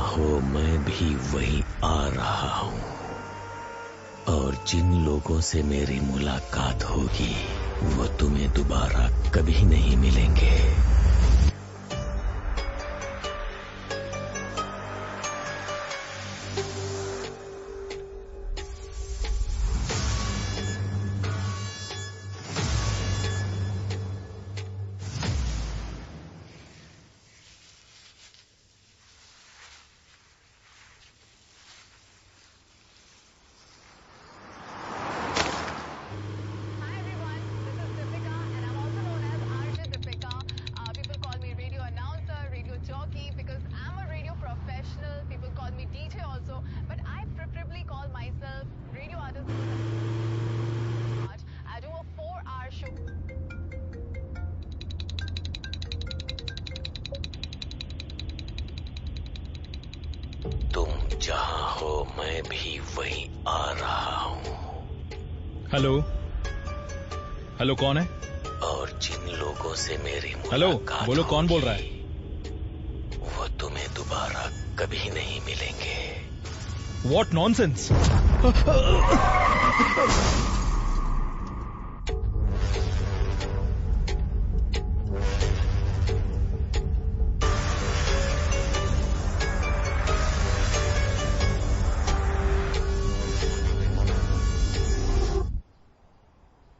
हो मैं भी वहीं आ रहा हूँ, और जिन लोगों से मेरी मुलाकात होगी वो तुम्हें दोबारा कभी नहीं मिलेंगे। तुम जहाँ हो मैं भी वहीं आ रहा हूँ। हेलो हेलो, कौन है? और जिन लोगों से मेरी हेलो, मुलाकात बोलो कौन बोल रहा है? वो तुम्हें दोबारा कभी नहीं मिलेंगे। What nonsense!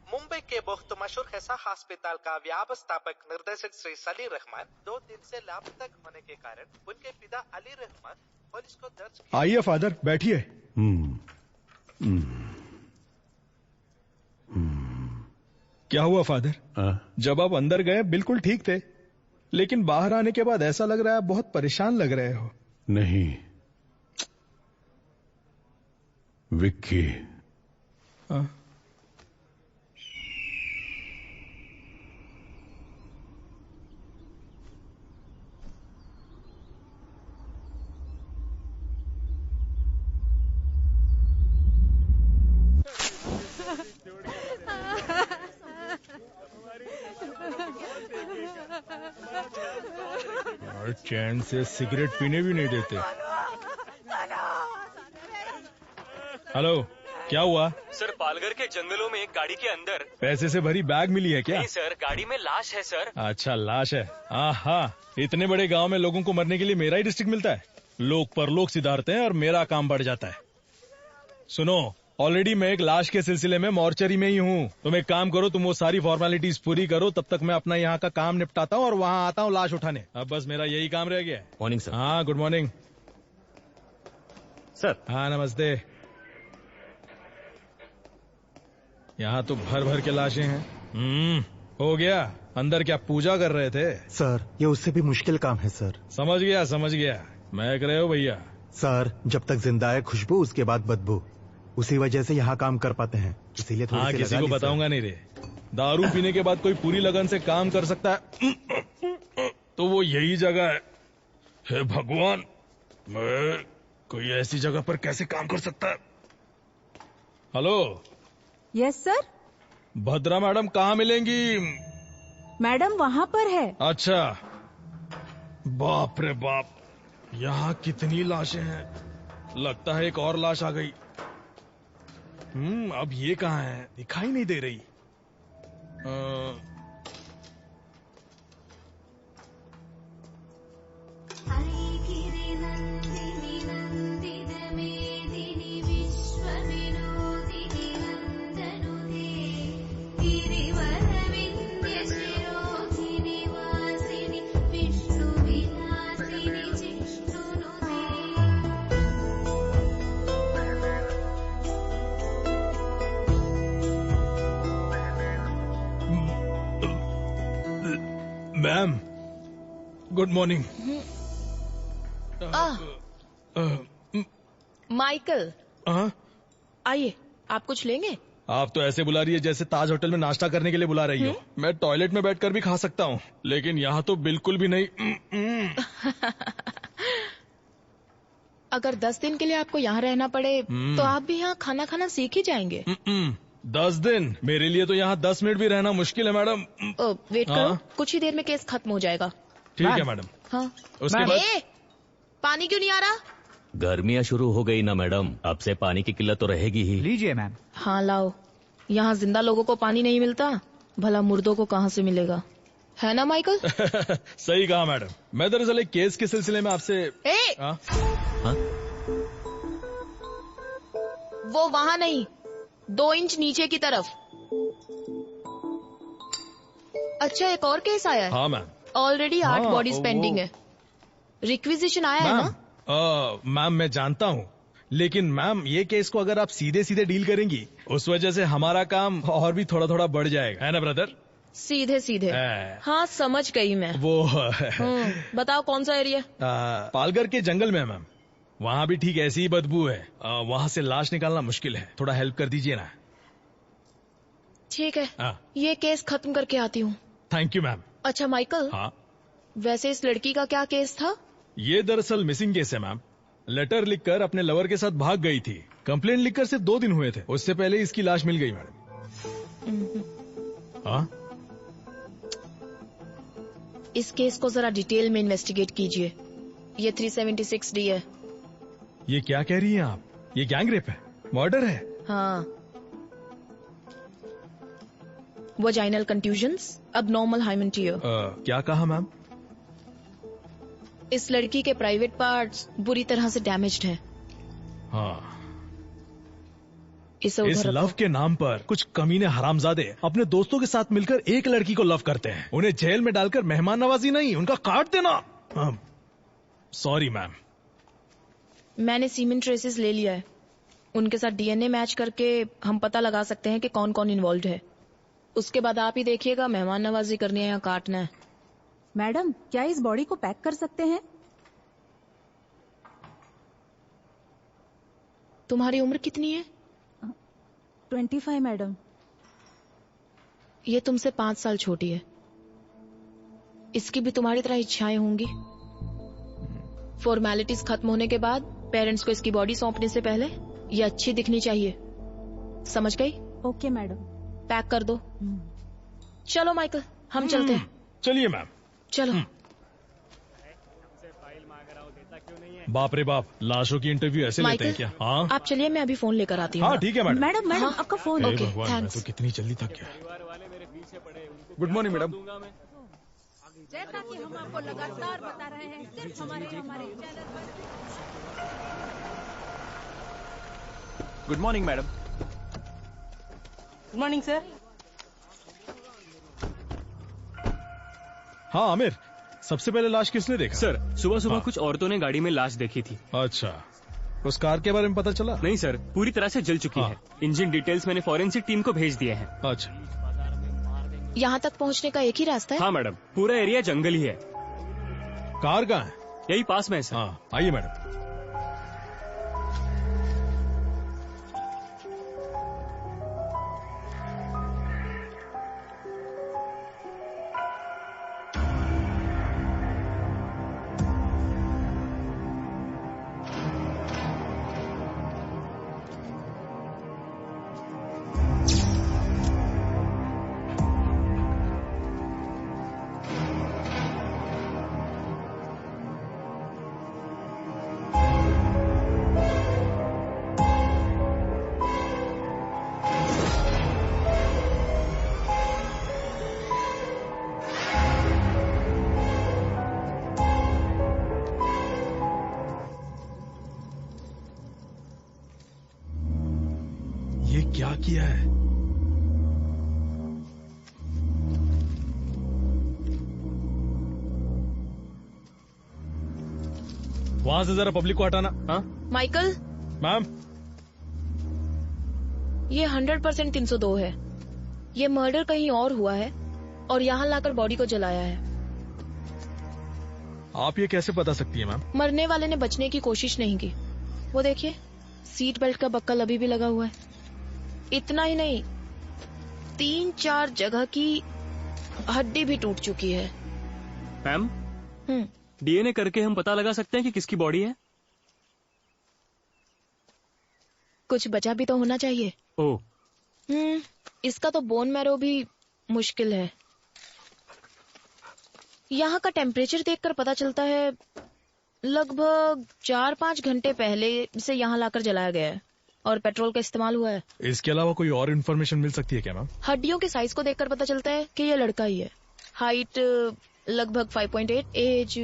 मुंबई के बहुत मशहूर हेसा अस्पताल का व्यवस्थापक निर्देशक श्री सली रहमान 2 दिन से लापता होने के कारण उनके पिता अली रहमान पुलिस को दर्ज किया। आइए फादर, बैठिए। क्या हुआ फादर? जब आप अंदर गए बिल्कुल ठीक थे, लेकिन बाहर आने के बाद ऐसा लग रहा है बहुत परेशान लग रहे हो। नहीं विक्की, और चैन से सिगरेट पीने भी नहीं देते। हेलो, क्या हुआ? सर, पालघर के जंगलों में एक गाड़ी के अंदर पैसे से भरी बैग मिली है क्या? नहीं सर, गाड़ी में लाश है सर। अच्छा, लाश है। हाँ, इतने बड़े गांव में लोगों को मरने के लिए मेरा ही डिस्ट्रिक्ट मिलता है। लोग परलोक सिधारते हैं और मेरा काम बढ़ जाता है। सुनो, ऑलरेडी मैं एक लाश के सिलसिले में मॉर्चरी में ही हूँ। तुम एक काम करो, तुम वो सारी फॉर्मेलिटीज पूरी करो, तब तक मैं अपना यहाँ का काम निपटाता हूँ और वहाँ आता हूँ लाश उठाने। अब बस मेरा यही काम रह गया है। Morning sir. हाँ, गुड मॉर्निंग सर। हाँ, नमस्ते। यहाँ तो भर भर के लाशें हैं। हो गया। अंदर क्या पूजा कर रहे थे? सर, ये उससे भी मुश्किल काम है सर। समझ गया। महक रहे हो भैया? सर, जब तक जिंदा है खुशबू, उसके बाद बदबू। उसी वजह से यहाँ काम कर पाते हैं, इसीलिए थोड़ी सी किसी को बताऊंगा नहीं रे। दारू पीने के बाद कोई पूरी लगन से काम कर सकता है तो वो यही जगह है। हे भगवान, मैं कोई ऐसी जगह पर कैसे काम कर सकता है? Hello. Yes sir. Bhadra madam कहाँ मिलेंगी? मैडम वहाँ पर है। अच्छा, बाप रे बाप, यहाँ कितनी लाशें हैं। लगता है एक और लाश आ गई। अब ये कहाँ है? दिखाई नहीं दे रही। Ma'am, good morning. माइकल, आइए, आप कुछ लेंगे? आप तो ऐसे बुला रही है जैसे ताज होटल में नाश्ता करने के लिए बुला रही हो। मैं टॉयलेट में बैठकर भी खा सकता हूँ, लेकिन यहाँ तो बिल्कुल भी नहीं। अगर 10 दिन के लिए आपको यहाँ रहना पड़े तो आप भी यहाँ खाना खाना सीख ही जाएंगे। 10 दिन? मेरे लिए तो यहाँ 10 मिनट भी रहना मुश्किल है मैडम। वेट करो, कुछ ही देर में केस खत्म हो जाएगा। ठीक है मैडम। हाँ, उसके बाद पानी क्यों नहीं आ रहा? गर्मियाँ शुरू हो गई ना मैडम, अब से पानी की किल्लत तो रहेगी ही। लीजिए मैम। हाँ लाओ। यहाँ जिंदा लोगों को पानी नहीं मिलता, भला मुर्दों को कहाँ से मिलेगा, है ना माइकल? सही कहा मैडम। मैं दरअसल एक केस के सिलसिले में आपसे हाँ? हाँ? वो वहाँ नहीं, 2 इंच नीचे की तरफ। अच्छा, एक और केस आया है। हाँ मैम। ऑलरेडी 8 हाँ, बॉडीज पेंडिंग है। रिक्विजिशन आया है ना? मैम मैं जानता हूँ, लेकिन मैम ये केस को अगर आप सीधे सीधे डील करेंगी, उस वजह से हमारा काम और भी थोड़ा थोड़ा बढ़ जाएगा, है ना ब्रदर? सीधे सीधे। हाँ समझ गई मैं। वो बताओ कौन सा एरिया? पालघर के जंगल में मैम। वहाँ भी ठीक ऐसी ही बदबू है। वहाँ से लाश निकालना मुश्किल है, थोड़ा हेल्प कर दीजिए ना। ठीक है, ये केस खत्म करके आती हूँ। Thank you ma'am. अच्छा माइकल, हाँ वैसे इस लड़की का क्या केस था? ये दरअसल मिसिंग केस है मैम। लेटर लिखकर अपने लवर के साथ भाग गई थी। कंप्लेंट लिखकर सिर्फ 2 दिन हुए थे, उससे पहले इसकी लाश मिल गई मैडम। हाँ, इस केस को जरा डिटेल में इन्वेस्टिगेट कीजिए। ये 376D है। ये क्या कह रही हैं आप? ये गैंग रेप है, मर्डर है। हाँ, vaginal contusions, abnormal hymen tear. क्या कहा मैम? इस लड़की के प्राइवेट पार्ट्स बुरी तरह से डैमेज्ड हैं। हाँ, इसे इस उधर लव के नाम पर कुछ कमीने हरामजादे अपने दोस्तों के साथ मिलकर एक लड़की को लव करते हैं। उन्हें जेल में डालकर मेहमान नवाजी नहीं, उनका काट देना। Sorry ma'am. मैंने सीमेंट ट्रेसेस ले लिया है। उनके साथ डीएनए मैच करके हम पता लगा सकते हैं कि कौन कौन इन्वॉल्व है। उसके बाद आप ही देखिएगा, मेहमान नवाजी करनी है या काटना है। मैडम, क्या इस बॉडी को पैक कर सकते हैं? तुम्हारी उम्र कितनी है? 25 मैडम। ये तुमसे 5 साल छोटी है। इसकी भी तुम्हारी तरह इच्छाएं होंगी। फॉर्मेलिटीज खत्म होने के बाद पेरेंट्स को इसकी बॉडी सौंपने से पहले ये अच्छी दिखनी चाहिए। समझ गई? Okay madam. पैक कर दो। चलो माइकल, हम चलते हैं। चलिए मैम। चलो। बाप रे बाप, लाशों की इंटरव्यू ऐसे लेते हैं क्या? हाँ, आप चलिए, मैं अभी फोन लेकर आती हूँ। हाँ ठीक है मैडम। मैडम हाँ? आपका फोन। ओके, भगवान, मैं थैंक्स। तो कितनी जल्दी थक गया। Good morning madam. जैसा कि हम आपको लगातार बता रहे हैं, सिर्फ हमारे चैनल पर। Good morning madam. Good morning sir. हाँ आमिर, सबसे पहले लाश किसने देखा? सर, सुबह सुबह हाँ। कुछ औरतों ने गाड़ी में लाश देखी थी। अच्छा, उस कार के बारे में पता चला? नहीं सर, पूरी तरह से जल चुकी है। इंजन डिटेल्स मैंने फॉरेंसिक टीम को भेज दिए हैं। अच्छा, यहाँ तक पहुँचने का एक ही रास्ता है? हाँ मैडम, पूरा एरिया जंगल ही है। कार कहाँ है? यही पास में है सर। हाँ आइए मैडम। ये क्या किया है? वहां से जरा पब्लिक को हटाना। हाँ माइकल, मैम। ये 100% 302 है। ये मर्डर कहीं और हुआ है और यहाँ लाकर बॉडी को जलाया है। आप ये कैसे बता सकती हैं मैम? मरने वाले ने बचने की कोशिश नहीं की। वो देखिए, सीट बेल्ट का बक्कल अभी भी लगा हुआ है। इतना ही नहीं, 3-4 जगह की हड्डी भी टूट चुकी है। मैम, डीएनए करके हम पता लगा सकते हैं कि किसकी बॉडी है? कुछ बचा भी तो होना चाहिए। ओह, इसका तो बोन मैरो भी मुश्किल है। यहाँ का टेम्परेचर देखकर पता चलता है लगभग 4-5 घंटे पहले इसे यहाँ लाकर जलाया गया है और पेट्रोल का इस्तेमाल हुआ है। इसके अलावा कोई और इन्फॉर्मेशन मिल सकती है क्या मैम? हड्डियों के साइज को देखकर पता चलता है कि ये लड़का ही है। हाइट लगभग 5.8, एज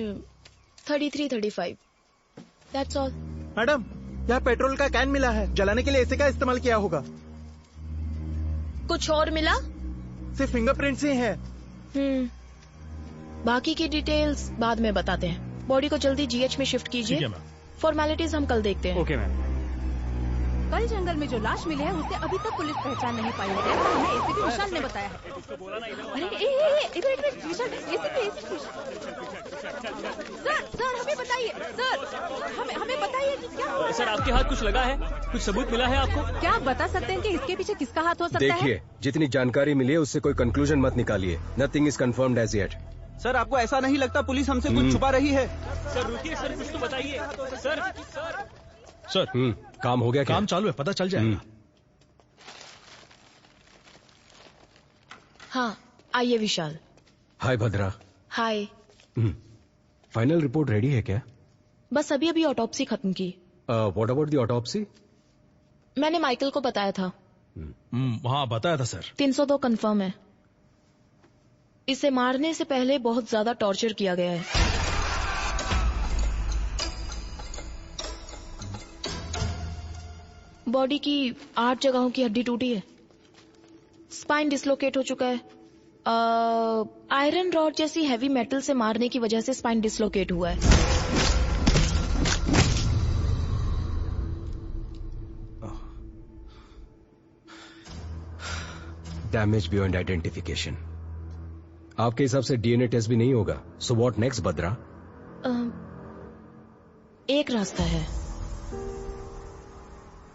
33-35। That's all. मैडम, यहाँ पेट्रोल का कैन मिला है, जलाने के लिए इसे का इस्तेमाल किया होगा। कुछ और मिला? सिर्फ फिंगरप्रिंट्स ही है। बाकी की डिटेल्स बाद में बताते हैं। बॉडी को जल्दी जीएच में शिफ्ट कीजिए। ठीक है मैम। फॉर्मेलिटीज हम कल देखते हैं। Okay ma'am. कल जंगल में जो लाश मिली है उसे अभी तक पुलिस पहचान नहीं पाई है, ऐसा हमें एसीपी विशाल ने बताया है। अरे इधर विशाल, एसीपी। सर हमें बताइए, सर हमें बताइए कि क्या हुआ। सर आपके हाथ कुछ लगा है? कुछ सबूत मिला है आपको? क्या आप बता सकते हैं कि इसके पीछे किसका हाथ हो सकता है? देखिए, जितनी जानकारी मिली है उससे कोई कंक्लूजन मत निकालिए। Nothing is confirmed as yet. Sir आपको ऐसा नहीं लगता पुलिस हमसे कुछ छुपा रही है? सर रुकिए सर, कुछ तो बताइए। सर काम हो गया क्या? काम चालू है, पता चल जाएगा। हाँ, आइए विशाल। हाय भद्रा। हाय। फाइनल रिपोर्ट रेडी है क्या? बस अभी ऑटोप्सी खत्म की। What about the autopsy? मैंने माइकल को बताया था। हाँ बताया था सर। 302 कंफर्म है। इसे मारने से पहले बहुत ज्यादा टॉर्चर किया गया है। बॉडी की 8 जगहों की हड्डी टूटी है। स्पाइन डिसलोकेट हो चुका है। आयरन रॉड जैसी हैवी मेटल से मारने की वजह से स्पाइन डिसलोकेट हुआ है। Damage beyond identification. आपके हिसाब से डीएनए टेस्ट भी नहीं होगा। सो व्हाट नेक्स्ट भद्रा? एक रास्ता है।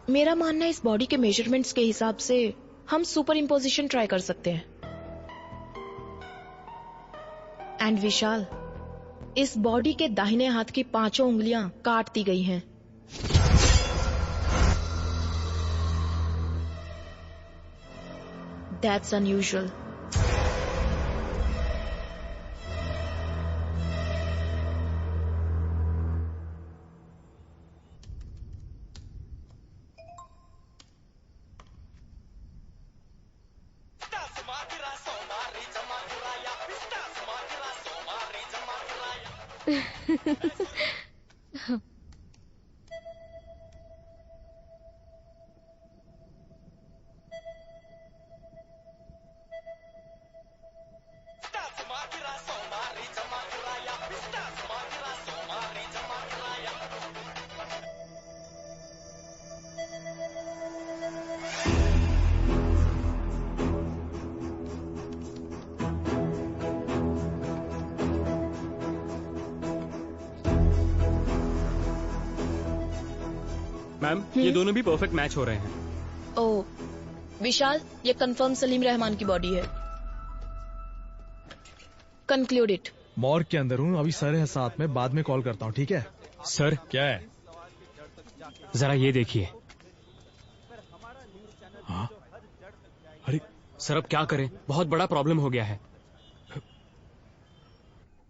मेरा मानना है इस बॉडी के मेजरमेंट्स के हिसाब से हम सुपर इम्पोजिशन ट्राई कर सकते हैं। एंड विशाल, इस बॉडी के दाहिने हाथ की 5 उंगलियां काट दी गई हैं। That's unusual. मैम ये दोनों भी परफेक्ट मैच हो रहे हैं। ओ विशाल, ये कंफर्म सलीम रहमान की बॉडी है। Conclude it. मॉर्ग के अंदर हूँ, अभी सर है साथ में, बाद में कॉल करता हूँ। ठीक है सर? क्या है? जरा ये देखिए। हाँ? अरे सर अब क्या करें, बहुत बड़ा प्रॉब्लम हो गया है।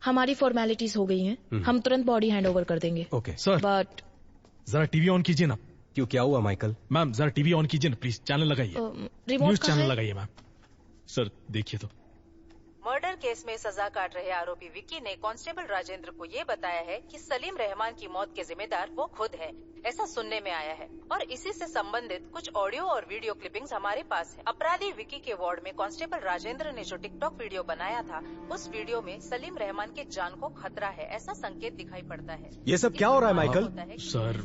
हमारी फॉर्मेलिटीज हो गई हैं। हम तुरंत बॉडी हैंड ओवर कर देंगे। ओके सर, बट जरा टीवी ऑन कीजिए ना। क्यों, क्या हुआ माइकल? मैम जरा टीवी ऑन कीजिए ना प्लीज, चैनल लगाइए। रिमोट न्यूज कहाँ चैनल है? लगाइए मैम। सर देखिए तो। मर्डर केस में सजा काट रहे आरोपी विक्की ने कांस्टेबल राजेंद्र को ये बताया है कि सलीम रहमान की मौत के जिम्मेदार वो खुद है, ऐसा सुनने में आया है। और इसी से संबंधित कुछ ऑडियो और वीडियो क्लिपिंग्स हमारे पास है। अपराधी विक्की के वार्ड में कांस्टेबल राजेंद्र ने जो टिकटॉक वीडियो बनाया था, उस वीडियो में सलीम रहमान के जान को खतरा है ऐसा संकेत दिखाई पड़ता है। ये सब क्या हो रहा है माइकल? सर,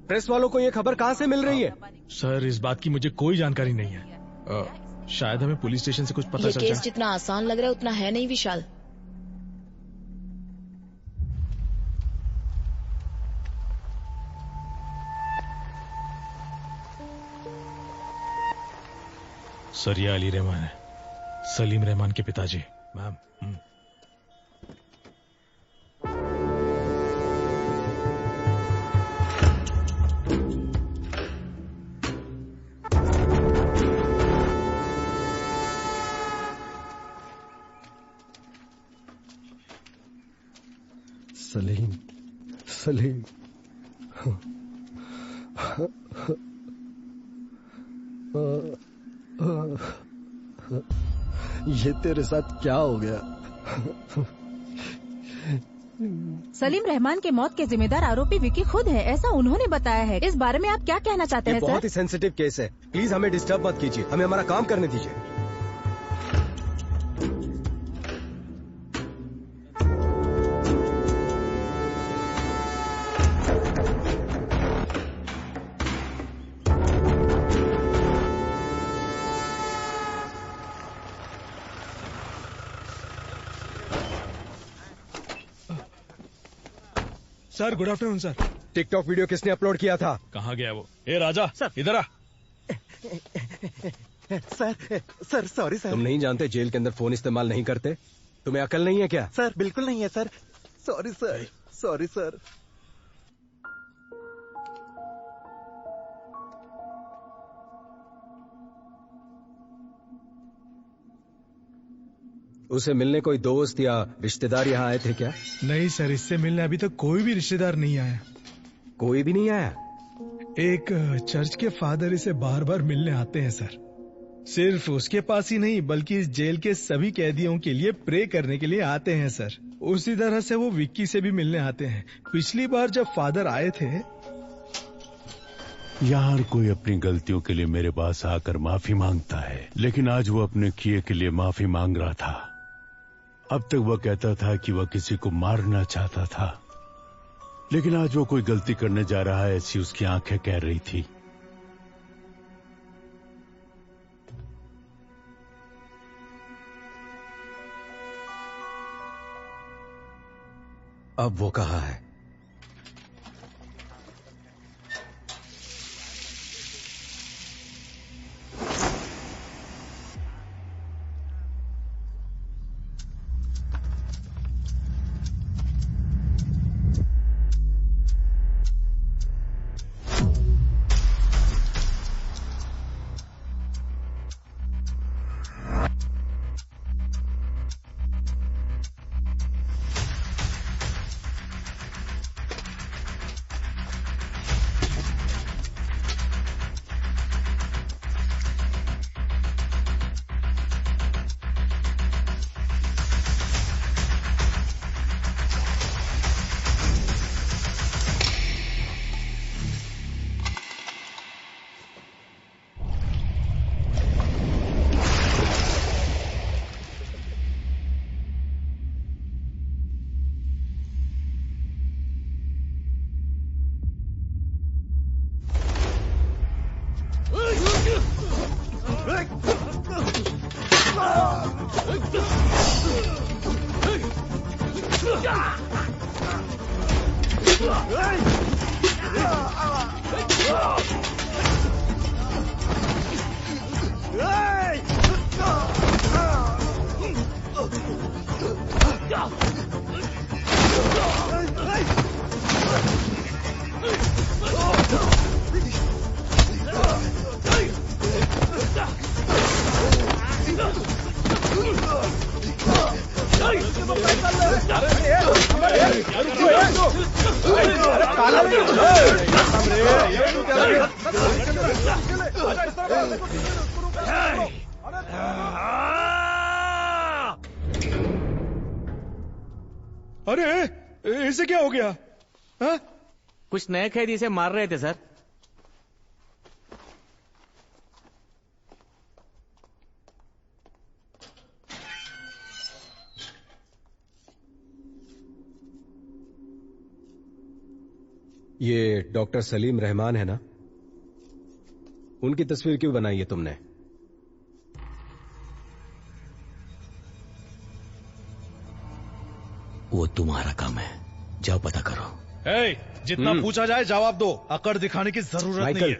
प्रेस वालों को ये खबर कहाँ से मिल रही है? सर इस बात की मुझे कोई जानकारी नहीं है। शायद हमें पुलिस स्टेशन से कुछ पता ये चल केस जाए। जितना आसान लग रहा है उतना है नहीं विशाल। सर ये अली रहमान है, सलीम रहमान के पिताजी। मैम सलीम, ये तेरे साथ क्या हो गया? सलीम रहमान के मौत के जिम्मेदार आरोपी विकी खुद है, ऐसा उन्होंने बताया है। इस बारे में आप क्या कहना चाहते हैं सर? बहुत ही सेंसिटिव केस है, प्लीज हमें डिस्टर्ब मत कीजिए, हमें हमारा काम करने दीजिए। Sir good afternoon sir. TikTok video किसने अपलोड किया था? कहाँ गया वो? ए राजा सर इधर आ। Sir sorry sir. तुम नहीं जानते जेल के अंदर फोन इस्तेमाल नहीं करते? तुम्हें अकल नहीं है क्या? सर बिल्कुल नहीं है sir. Sorry sir, sorry sir. उसे मिलने कोई दोस्त या रिश्तेदार यहाँ आए थे क्या? नहीं सर, इससे मिलने अभी तक कोई भी रिश्तेदार नहीं आया। कोई भी नहीं आया? एक चर्च के फादर इसे बार बार मिलने आते हैं सर। सिर्फ उसके पास ही नहीं बल्कि इस जेल के सभी कैदियों के लिए प्रे करने के लिए आते हैं सर। उसी तरह से वो विक्की से भी मिलने आते हैं। पिछली बार जब फादर आए थे, यहाँ हर कोई अपनी गलतियों के लिए मेरे पास आकर माफी मांगता है, लेकिन आज वो अपने किए के लिए माफी मांग रहा था। अब तक वह कहता था कि वह किसी को मारना चाहता था, लेकिन आज वो कोई गलती करने जा रहा है ऐसी उसकी आंखें कह रही थी। अब वो कहाँ है? अरे इसे क्या हो गया? हा? कुछ नए कैदी इसे मार रहे थे सर। ये डॉक्टर सलीम रहमान है ना? उनकी तस्वीर क्यों बनाई है तुमने? वो तुम्हारा काम है, जाओ पता करो। जितना पूछा जाए जवाब दो, अकड़ दिखाने की जरूरत नहीं है।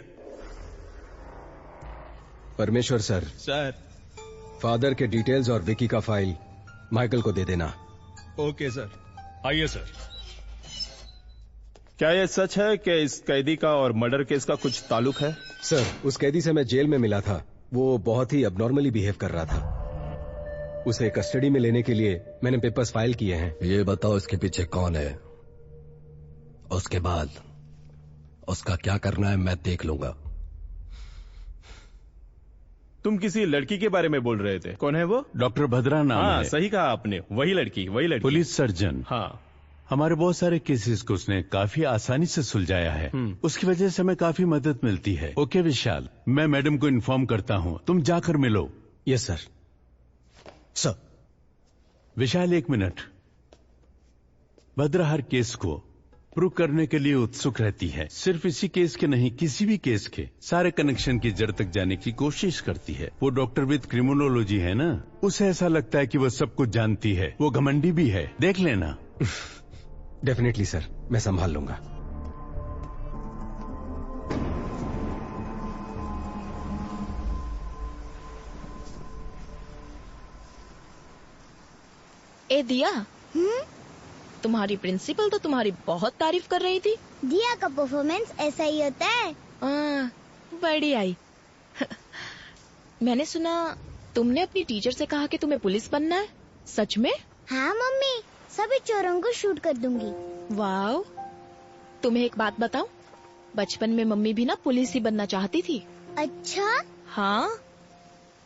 परमेश्वर सर, फादर के डिटेल्स और विकी का फाइल माइकल को दे देना। Okay sir. आइए सर। क्या यह सच है कि इस कैदी का और मर्डर केस का कुछ ताल्लुक है? सर, उस कैदी से मैं जेल में मिला था। वो बहुत ही अबनॉर्मली बिहेव कर रहा था। उसे कस्टडी में लेने के लिए मैंने पेपर्स फाइल किए हैं। ये बताओ इसके पीछे कौन है उसके बाद उसका क्या करना है मैं देख लूंगा। तुम किसी लड़की के बारे में बोल रहे थे, कौन है वो? डॉक्टर भद्रा नाम हाँ, है। सही कहा आपने, वही लड़की। Police surgeon. हाँ, हमारे बहुत सारे केसेस को उसने काफी आसानी से सुलझाया है। उसकी वजह से हमें काफी मदद मिलती है। ओके विशाल, मैं मैडम को इन्फॉर्म करता हूँ, तुम जाकर मिलो। Yes sir. सर। विशाल, 1 मिनट। भद्रा हर केस को प्रूव करने के लिए उत्सुक रहती है। सिर्फ इसी केस के नहीं, किसी भी केस के सारे कनेक्शन की जड़ तक जाने की कोशिश करती है। वो डॉक्टर विद क्रिमिनोलॉजी है ना, उसे ऐसा लगता है कि वो सब कुछ जानती है। वो घमंडी भी है, देख लेना। डेफिनेटली सर, मैं संभाल लूंगा। ए दिया, तुम्हारी प्रिंसिपल तो तुम्हारी बहुत तारीफ कर रही थी। दिया का परफॉर्मेंस ऐसा ही होता है। बड़ी आई। मैंने सुना तुमने अपनी टीचर से कहा कि तुम्हें पुलिस बनना है, सच में? हाँ मम्मी, सभी चोरों को शूट कर दूंगी। वाओ, तुम्हें एक बात बताऊं, बचपन में मम्मी भी ना पुलिस ही बनना चाहती थी। अच्छा? हाँ,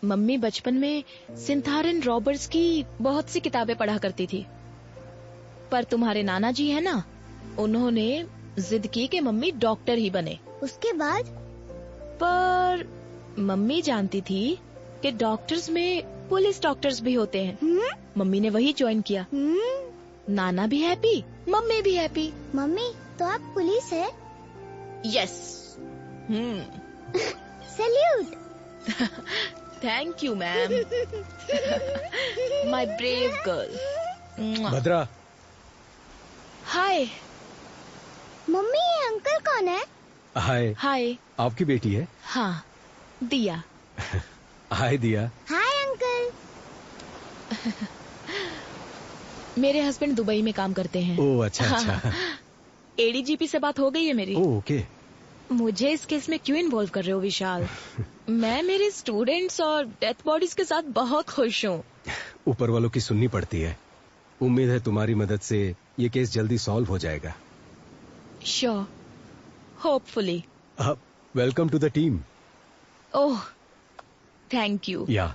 मम्मी बचपन में सिंथारन रॉबर्ट्स की बहुत सी किताबें पढ़ा करती थी। पर तुम्हारे नाना जी है ना, उन्होंने जिद की कि मम्मी डॉक्टर ही बने। उसके बाद? पर मम्मी जानती थी कि डॉक्टर्स में पुलिस डॉक्टर्स भी होते हैं। मम्मी ने वही ज्वाइन किया। नाना भी हैप्पी, मम्मी भी हैप्पी। मम्मी, तो आप पुलिस है? Yes. Salute. Thank you ma'am. My brave girl. Bhadra. Hi. Mummy, ये अंकल कौन है? हाय। हाय। आपकी बेटी है? हाँ, दिया। हाय दिया। Hi uncle. मेरे हस्बैंड दुबई में काम करते हैं। ओह अच्छा अच्छा। एडीजीपी से बात हो गई है मेरी। ओके। मुझे इस केस में क्यों इन्वॉल्व कर रहे हो विशाल? मैं मेरे स्टूडेंट्स और डेथ बॉडीज के साथ बहुत खुश हूँ। ऊपर वालों की सुननी पड़ती है। उम्मीद है तुम्हारी मदद से ये केस जल्दी सॉल्व हो जाएगा। Sure, hopefully. Welcome to the team. Oh, thank you. Yeah.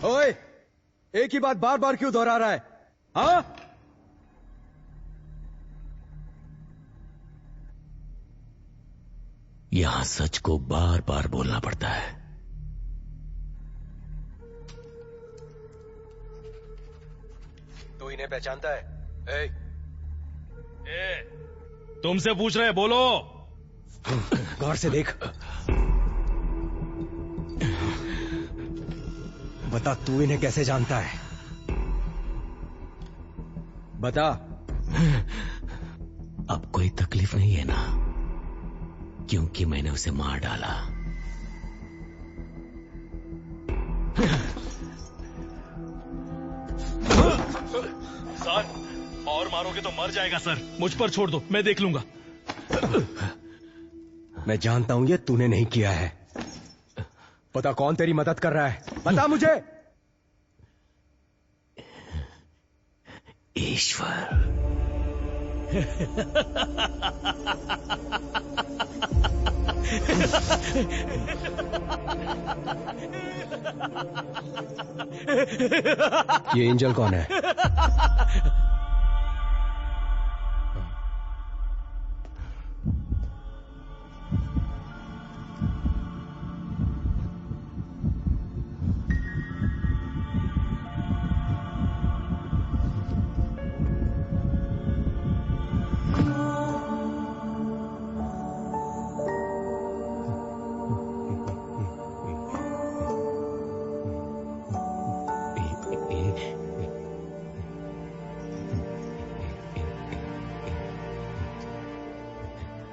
ओए, एक ही बात बार बार क्यों दोहरा रहा है? हाँ? यहां सच को बार बार बोलना पड़ता है। तो इन्हें पहचानता है? तुमसे पूछ रहे, बोलो। गौर से देख। बता, तू इन्हें कैसे जानता है? बता। अब कोई तकलीफ नहीं है ना, क्योंकि मैंने उसे मार डाला। सर, और मारोगे तो मर जाएगा सर। मुझ पर छोड़ दो, मैं देख लूंगा। मैं जानता हूं ये तूने नहीं किया है। पता कौन तेरी मदद कर रहा है? बता मुझे। ईश्वर। ये एंजल कौन है?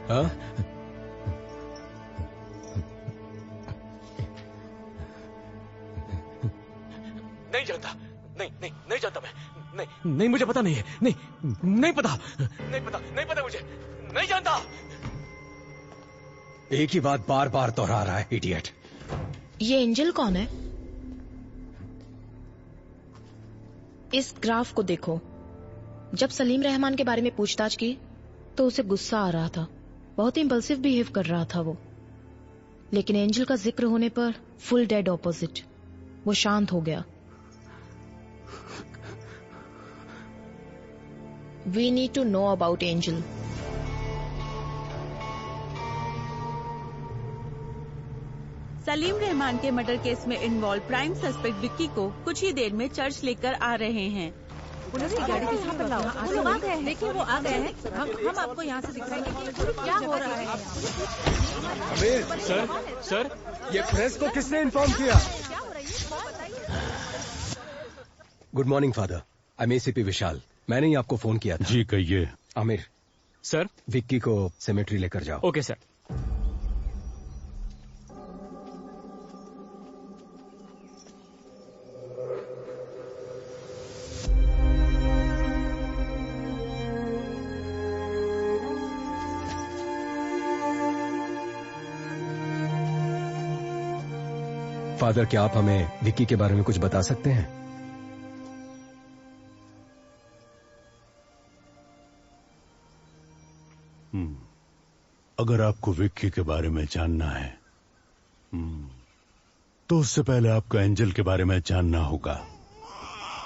हाँ? नहीं जानता, नहीं जानता मैं। नहीं मुझे पता नहीं है। नहीं पता मुझे। नहीं जानता। एक ही बात बार बार दोहरा रहा है, इडियट। ये एंजल कौन है? इस ग्राफ को देखो। जब सलीम रहमान के बारे में पूछताछ की तो उसे गुस्सा आ रहा था, बहुत ही इम्पल्सिव बिहेव कर रहा था वो। लेकिन एंजल का जिक्र होने पर फुल डेड ऑपोजिट, वो शांत हो गया। We need to know about Angel. Salim Rahman के मर्डर केस में इन्वॉल्व प्राइम सस्पेक्ट विक्की को कुछ ही देर में चर्च लेकर आ रहे हैं। पुलिस की गाड़ी किस पर लाओ? वो लोग आ गए हैं। देखिए वो आ गए हैं। हम आपको यहाँ से दिखाएंगे कि क्या हो रहा है। अमीर सर, ये प्रेस को किसने इन्फॉर्म किया? Good morning father, I am ACP Vishal. मैंने ही आपको फोन किया था। जी कहिए। आमिर सर, विक्की को सेमेट्री लेकर जाओ। Okay sir. फादर, क्या आप हमें विक्की के बारे में कुछ बता सकते हैं? अगर आपको विक्की के बारे में जानना है तो उससे पहले आपको एंजल के बारे में जानना होगा।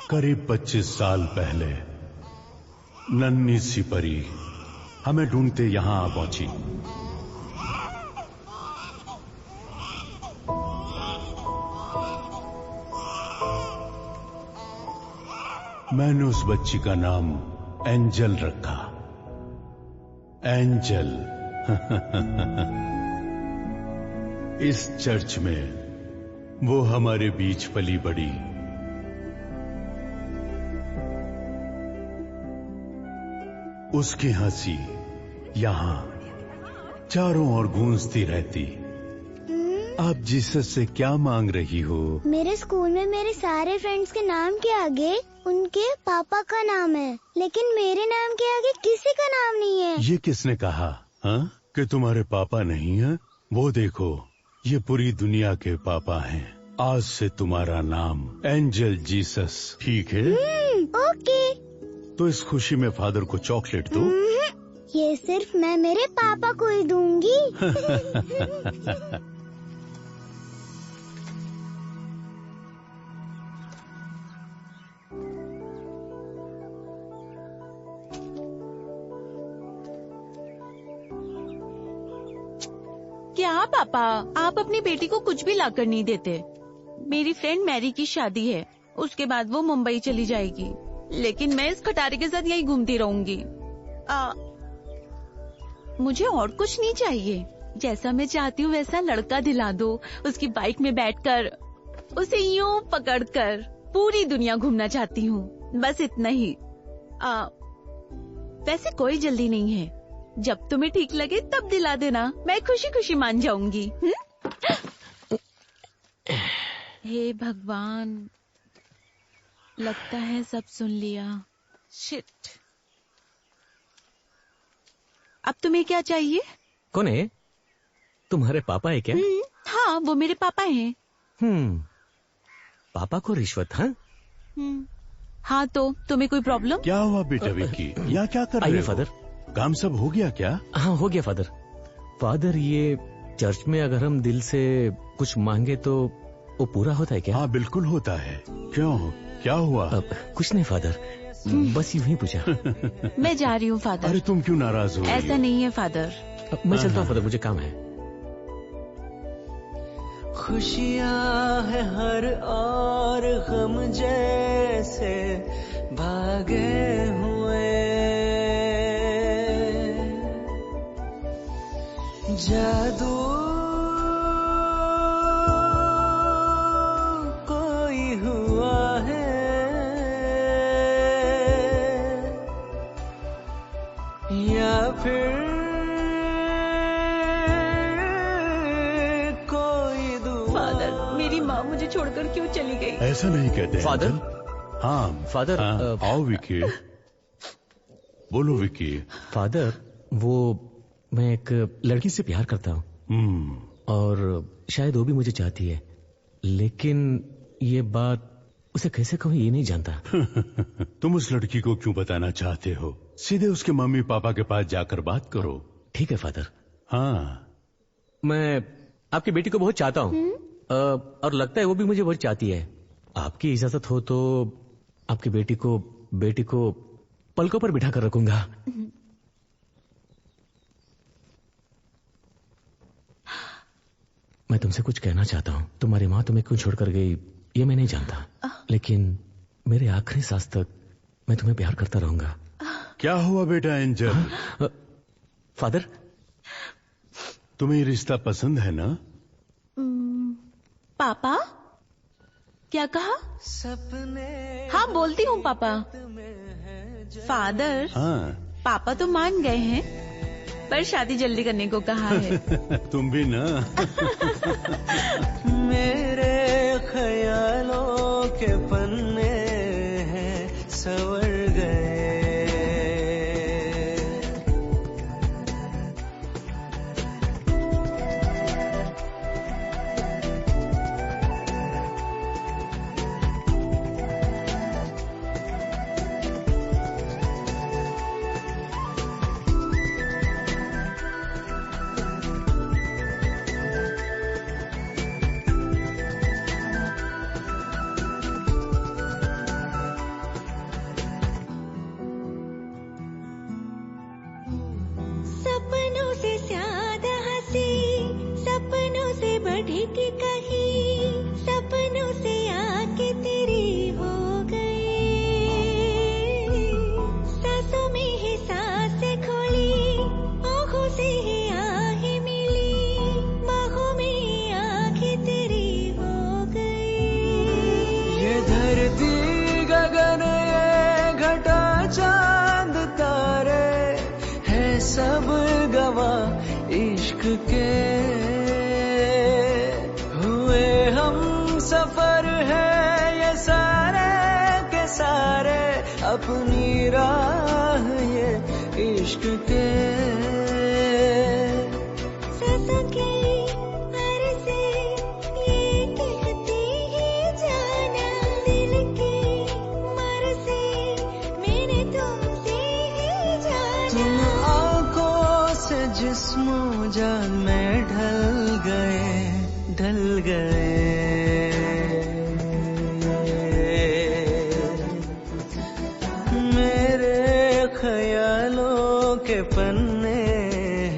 करीब 25 साल पहले नन्ही सी परी हमें ढूंढते यहां आ पहुंची। मैंने उस बच्ची का नाम एंजल रखा। एंजल। इस चर्च में वो हमारे बीच पली बड़ी। उसकी हंसी यहां चारों ओर गूंजती रहती। आप जीसस से क्या मांग रही हो? मेरे स्कूल में मेरे सारे फ्रेंड्स के नाम के आगे उनके पापा का नाम है, लेकिन मेरे नाम के आगे किसी का नाम नहीं है। ये किसने कहा कि तुम्हारे पापा नहीं है? वो देखो, ये पूरी दुनिया के पापा हैं। आज से तुम्हारा नाम एंजल जीसस, ठीक है? ओके। तो इस खुशी में फादर को चॉकलेट दो। ये सिर्फ मैं मेरे पापा को ही दूंगी। क्या पापा, आप अपनी बेटी को कुछ भी लाकर नहीं देते। मेरी फ्रेंड मैरी की शादी है, उसके बाद वो मुंबई चली जाएगी, लेकिन मैं इस खटारे के साथ यही घूमती रहूंगी। मुझे और कुछ नहीं चाहिए। जैसा मैं चाहती हूँ वैसा लड़का दिला दो। उसकी बाइक में बैठकर उसे यूं पकड़कर पूरी दुनिया घूमना चाहती हूँ, बस इतना ही। वैसे कोई जल्दी नहीं है, जब तुम्हें ठीक लगे तब दिला देना, मैं खुशी खुशी मान जाऊंगी। हे भगवान, लगता है सब सुन लिया। शिट। अब तुम्हें क्या चाहिए? कौन है? तुम्हारे पापा है क्या? हाँ, वो मेरे पापा हैं। पापा को रिश्वत? हाँ, तो तुम्हें कोई प्रॉब्लम? क्या हुआ बेटा विक्की? यहाँ क्या कर रहे हो? फादर, काम सब हो गया क्या? हाँ, हो गया फादर। फादर, ये चर्च में अगर हम दिल से कुछ मांगे तो वो पूरा होता है क्या? हाँ, बिल्कुल होता है। क्यों, क्या हुआ? कुछ नहीं फादर, बस यूं ही पूछा। मैं जा रही हूँ फादर। अरे तुम क्यों नाराज हो? ऐसा नहीं है फादर। मैं चलता हूँ फादर, मुझे काम है। खुशियाँ है हर और गम जैसे भागे हुए, जादू कोई हुआ है, या फिर मेरी माँ मुझे छोड़कर क्यों चली गई? ऐसा नहीं कहते फादर। हाँ फादर, आओ विकी, बोलो विकी। फादर, वो मैं एक लड़की से प्यार करता हूँ और शायद वो भी मुझे चाहती है, लेकिन ये बात उसे कैसे कहूँ ये नहीं जानता। तुम उस लड़की को क्यों बताना चाहते हो? सीधे उसके मम्मी पापा के पास जाकर बात करो। ठीक है फादर। हाँ, मैं आपकी बेटी को बहुत चाहता हूँ और लगता है वो भी मुझे बहुत चाहती है। आपकी इजाजत हो तो आपकी बेटी को पलकों पर बिठा कर रखूंगा। मैं तुमसे कुछ कहना चाहता हूँ। तुम्हारी माँ तुम्हें क्यों छोड़कर गई ये मैं नहीं जानता, लेकिन मेरे आखिरी सांस तक मैं तुम्हें प्यार करता रहूंगा। क्या हुआ बेटा एंजल? फादर, तुम्हें ये रिश्ता पसंद है ना? पापा क्या कहा? हाँ बोलती हूँ पापा। फादर, हाँ। पापा तो मान गए हैं पर शादी जल्दी करने को कहा है। तुम भी ना। मेरे ख्यालों के पन्ने हैं सवर गए। सब गवाह इश्क के हुए हम सफर है ये सारे के सारे अपनी राह ये इश्क के। जिस्मो जान में ढल गए मेरे ख्यालों के पन्ने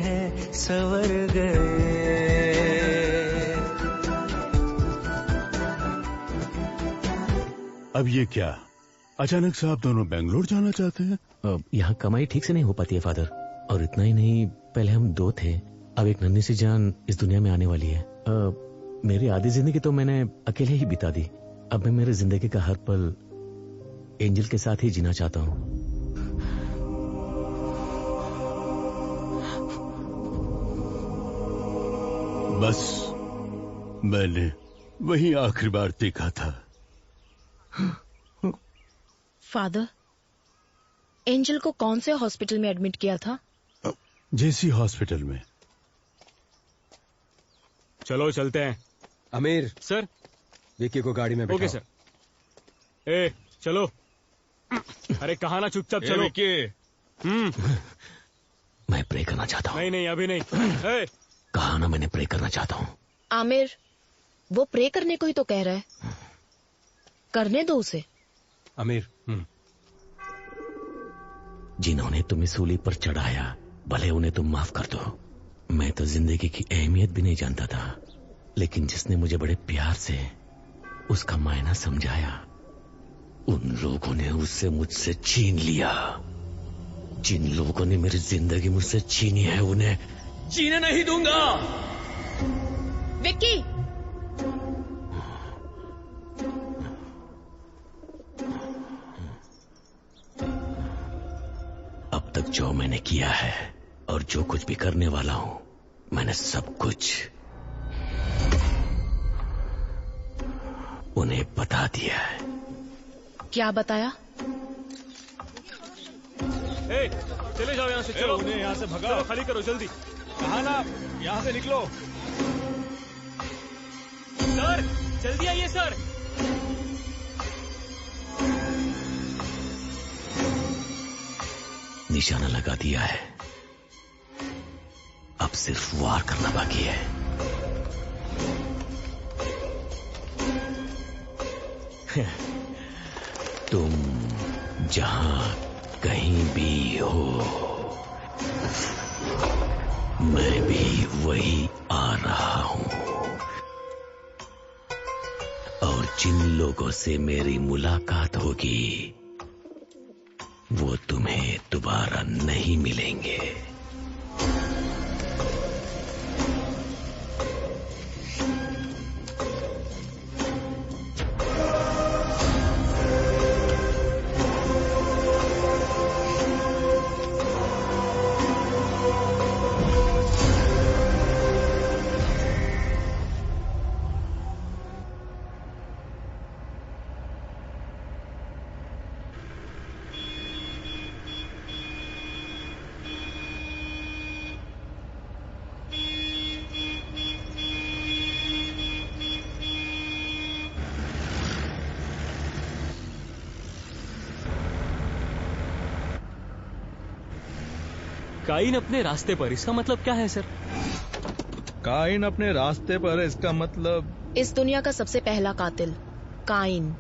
हैं सवर गए। अब ये क्या अचानक से आप दोनों बेंगलोर जाना चाहते हैं? यहाँ कमाई ठीक से नहीं हो पाती है फादर, और इतना ही नहीं, पहले हम दो थे, अब एक नन्ही सी जान इस दुनिया में आने वाली है। मेरी आधी जिंदगी तो मैंने अकेले ही बिता दी। अब मैं मेरी जिंदगी का हर पल एंजल के साथ ही जीना चाहता हूँ। बस मैंने वही आखिरी बार देखा था। फादर, एंजल को कौन से हॉस्पिटल में एडमिट किया था? जेसी हॉस्पिटल में। चलो चलते हैं। आमिर सर, विक्की को गाड़ी में बैठाओ। Okay sir. ए चलो। अरे कहा ना, चुपचाप चलो। विक्की। मैं प्रे करना चाहता हूँ। नहीं अभी नहीं। कहा ना मैंने प्रे करना चाहता हूँ। आमिर, वो प्रे करने को ही तो कह रहा है, करने दो उसे। आमिर, जिन्होंने तुम्हें सूली पर चढ़ाया भले उन्हें तुम माफ कर दो। मैं तो जिंदगी की अहमियत भी नहीं जानता था, लेकिन जिसने मुझे बड़े प्यार से उसका मायना समझाया, उन लोगों ने उससे मुझसे छीन लिया। जिन लोगों ने मेरी जिंदगी मुझसे छीनी है उन्हें जीने नहीं दूंगा। विक्की, अब तक जो मैंने किया है और जो कुछ भी करने वाला हूं, मैंने सब कुछ उन्हें बता दिया है। क्या बताया? चले जाओ यहाँ से, चलो उन्हें यहाँ से भगाओ, खाली करो जल्दी। कहा ना, यहाँ से निकलो। सर जल्दी आइए सर। निशाना लगा दिया है, अब सिर्फ वार करना बाकी है। तुम जहां कहीं भी हो, मैं भी वही आ रहा हूं, और जिन लोगों से मेरी मुलाकात होगी वो तुम्हें दोबारा नहीं मिलेंगे। काइन अपने रास्ते पर, इसका मतलब क्या है सर? काइन अपने रास्ते पर, इसका मतलब इस दुनिया का सबसे पहला कातिल काइन।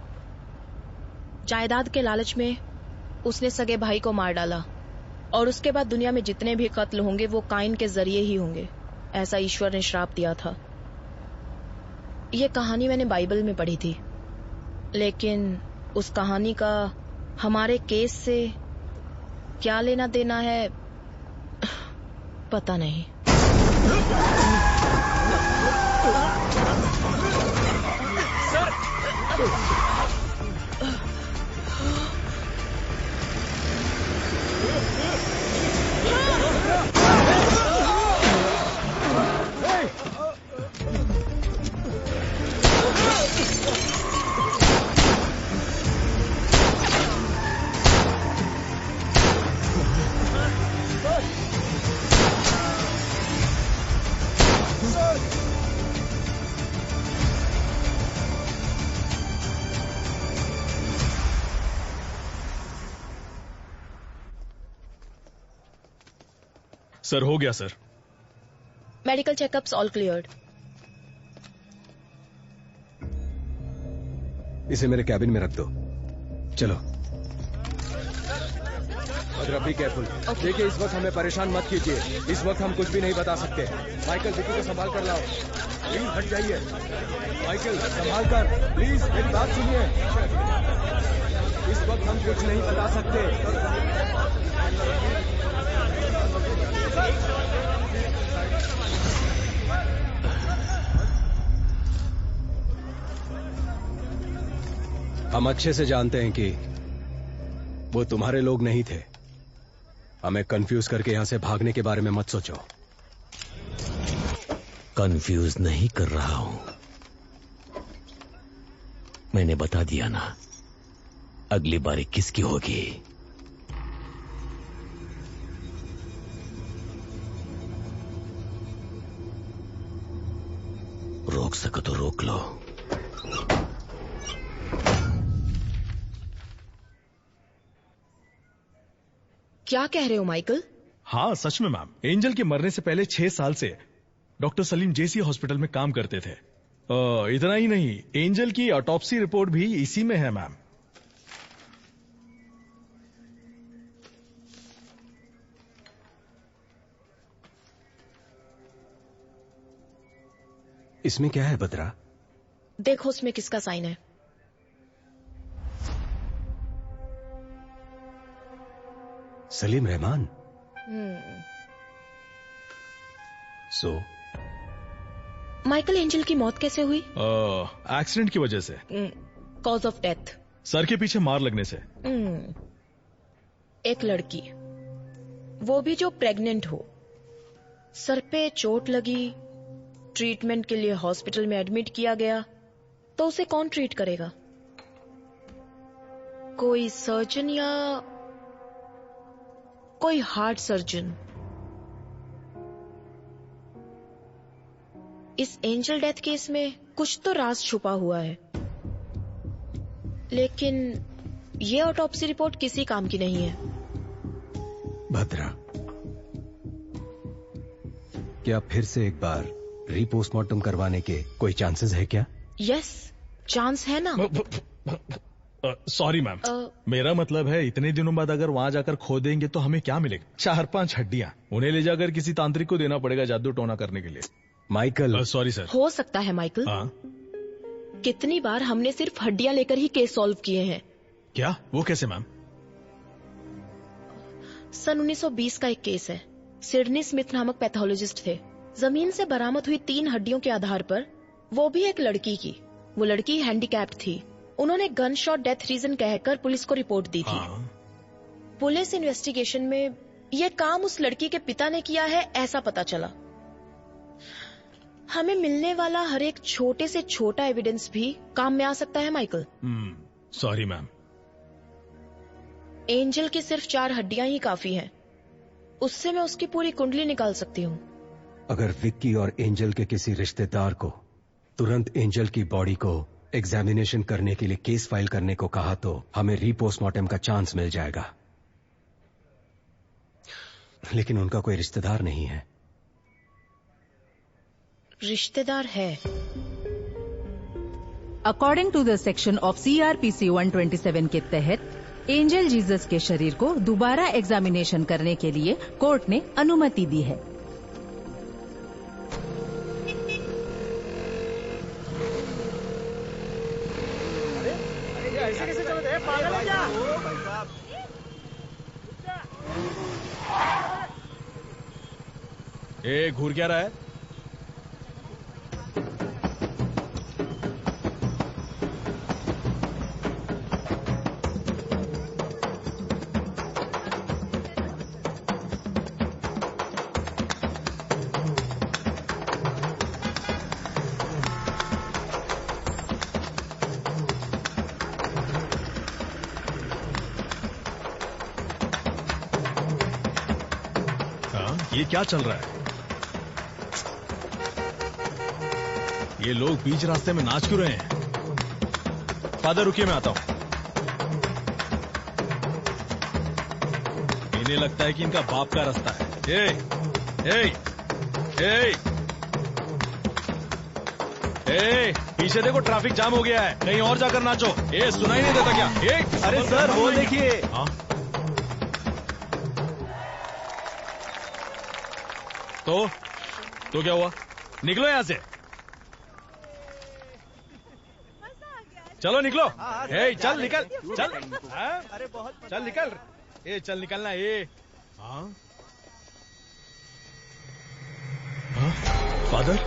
जायदाद के लालच में उसने सगे भाई को मार डाला, और उसके बाद दुनिया में जितने भी कत्ल होंगे वो काइन के जरिए ही होंगे, ऐसा ईश्वर ने श्राप दिया था। ये कहानी मैंने बाइबल में पढ़ी थी, लेकिन उस कहानी का हमारे केस से क्या लेना देना है पता नहीं। सर हो गया sir. Medical checkups all cleared. इसे मेरे कैबिन में रख दो। चलो। Bhadra be careful. देखिए इस वक्त हमें परेशान मत कीजिए, इस वक्त हम कुछ भी नहीं बता सकते। माइकल विकी को संभाल कर लाओ, प्लीज हट जाइए। माइकल संभाल कर, प्लीज मेरी बात सुनिए। इस वक्त हम कुछ नहीं बता सकते। हम अच्छे से जानते हैं कि वो तुम्हारे लोग नहीं थे। हमें कंफ्यूज करके यहां से भागने के बारे में मत सोचो। कंफ्यूज नहीं कर रहा हूं, मैंने बता दिया ना, अगली बारी किसकी होगी। रोक सको तो रोक लो। क्या कह रहे हो माइकल? हाँ सच में मैम, एंजल के मरने से पहले 6 साल से डॉक्टर सलीम जेसी हॉस्पिटल में काम करते थे। इतना ही नहीं, एंजल की ऑटोप्सी रिपोर्ट भी इसी में है मैम। इसमें क्या है बद्रा? देखो उसमें किसका साइन है। Salim Rahman. So Michael, angel की मौत कैसे हुई? एक्सीडेंट की वजह से। Cause of death? सर के पीछे मार लगने से। एक लड़की, वो भी जो प्रेग्नेंट हो, सर पे चोट लगी, ट्रीटमेंट के लिए हॉस्पिटल में एडमिट किया गया, तो उसे कौन ट्रीट करेगा? कोई सर्जन या कोई हार्ट सर्जन? इस एंजल डेथ केस में कुछ तो राज छुपा हुआ है, लेकिन ये ऑटोप्सी रिपोर्ट किसी काम की नहीं है। भद्रा, क्या फिर से एक बार रीपोस्टमार्टम करवाने के कोई चांसेस है क्या? यस, चांस है ना। सॉरी मैम, मेरा मतलब है इतने दिनों बाद अगर वहां जाकर खो देंगे तो हमें क्या मिलेगा? 4-5 हड्डियां। उन्हें ले जाकर किसी तांत्रिक को देना पड़ेगा जादू टोना करने के लिए। Michael, sorry sir. हो सकता है माइकल। कितनी बार हमने सिर्फ हड्डियां लेकर ही केस सॉल्व किए हैं। क्या? वो कैसे मैम? सन 1920 का एक केस है। सिडनी स्मिथ नामक पैथोलॉजिस्ट थे। जमीन से बरामद हुई 3 हड्डियों के आधार पर, वो भी एक लड़की की, वो लड़की हैंडीकैप्ड थी। उन्होंने गन शॉट डेथ रीजन कहकर पुलिस को रिपोर्ट दी थी। पुलिस इन्वेस्टिगेशन में ये काम उस लड़की के पिता ने किया है ऐसा पता चला। हमें मिलने वाला हर एक छोटे से छोटा एविडेंस भी काम में आ सकता है माइकल। Sorry ma'am. एंजल की सिर्फ 4 हड्डियां ही काफी हैं। उससे मैं उसकी पूरी कुंडली निकाल सकती हूँ। अगर विक्की और एंजल के किसी रिश्तेदार को तुरंत एंजल की बॉडी को एग्जामिनेशन करने के लिए केस फाइल करने को कहा तो हमें रीपोस्टमार्टम का चांस मिल जाएगा। लेकिन उनका कोई रिश्तेदार नहीं है। रिश्तेदार है। According to the section of CRPC 127 के तहत एंजल जीसस के शरीर को दोबारा एग्जामिनेशन करने के लिए कोर्ट ने अनुमति दी है। ऐसे कैसे चलते हैं? पागल है क्या? ए, घूर क्या रहा है? ये क्या चल रहा है? ये लोग बीच रास्ते में नाच क्यों रहे हैं? फादर रुकिए, मैं आता हूं। इन्हें लगता है कि इनका बाप का रास्ता है। पीछे देखो, ट्रैफिक जाम हो गया है, कहीं और जाकर नाचो। सुनाई नहीं देता क्या? अरे सर, वो देखिए। तो क्या हुआ? निकलो यहां से। चलो निकलो। चल निकल, चल। अरे बहुत चल निकल। चल निकलना। Father?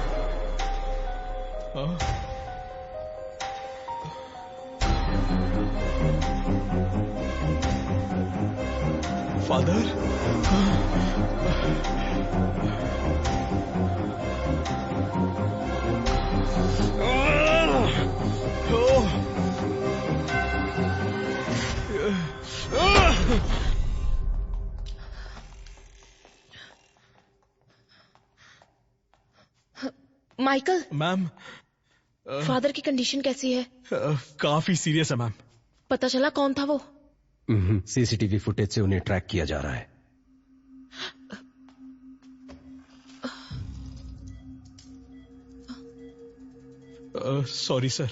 Father? Michael. Ma'am, father की कंडीशन कैसी है? काफी सीरियस है मैम। पता चला कौन था वो? CCTV फुटेज से उन्हें ट्रैक किया जा रहा है। Sorry sir.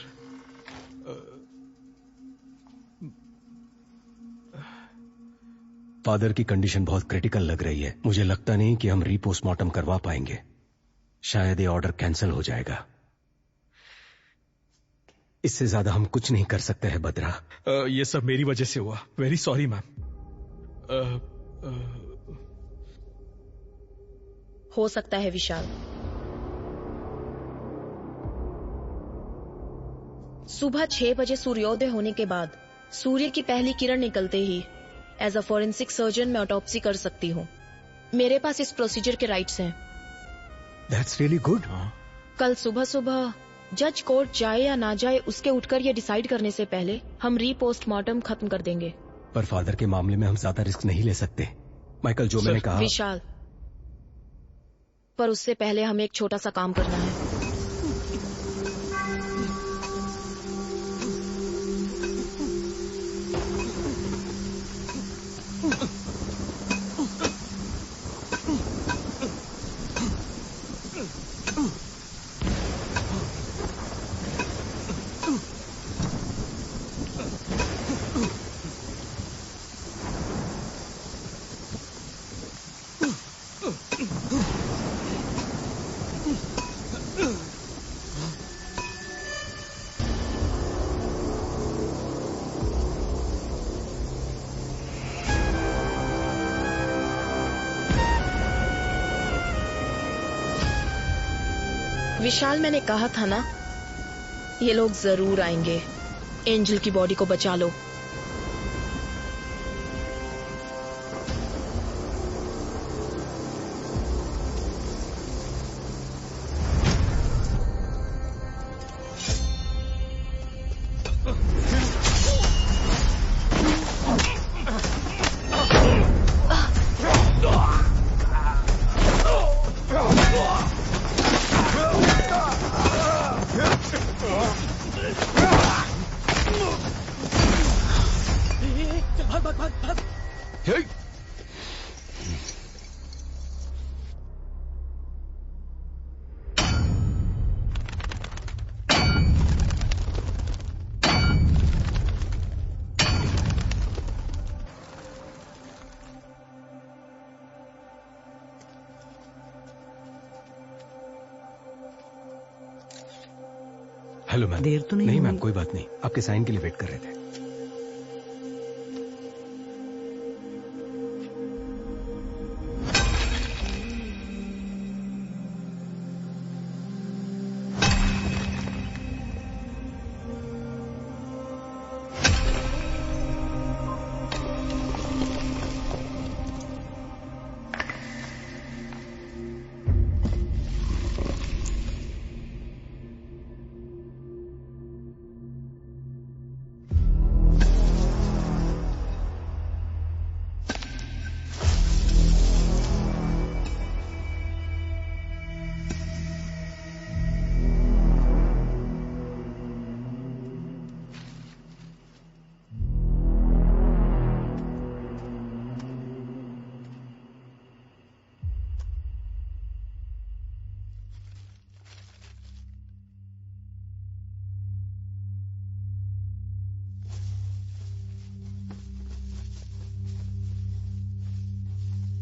फादर की कंडीशन बहुत क्रिटिकल लग रही है। मुझे लगता नहीं कि हम रीपोस्टमार्टम करवा पाएंगे। शायद ये ऑर्डर कैंसिल हो जाएगा। इससे ज्यादा हम कुछ नहीं कर सकते हैं बद्रा। ये सब मेरी वजह से हुआ। Very sorry ma'am. हो सकता है विशाल। सुबह 6 बजे सूर्योदय होने के बाद सूर्य की पहली किरण निकलते ही एज अ फॉरेंसिक सर्जन मैं ऑटोप्सी कर सकती हूँ। मेरे पास इस प्रोसीजर के राइट्स हैं। That's really good. कल सुबह सुबह जज कोर्ट जाए या ना जाए उसके उठकर ये डिसाइड करने से पहले हम रीपोस्टमार्टम खत्म कर देंगे। पर फादर के मामले में हम ज्यादा रिस्क नहीं ले सकते। माइकल, जो मैंने कहा। विशाल, पर उससे पहले हमें एक छोटा सा काम करना है। विशाल, मैंने कहा था ना, ये लोग जरूर आएंगे। एंजल की बॉडी को बचा लो। Hello ma'am. देर तो नहीं मैम, कोई बात नहीं, आपके साइन के लिए वेट कर रहे थे।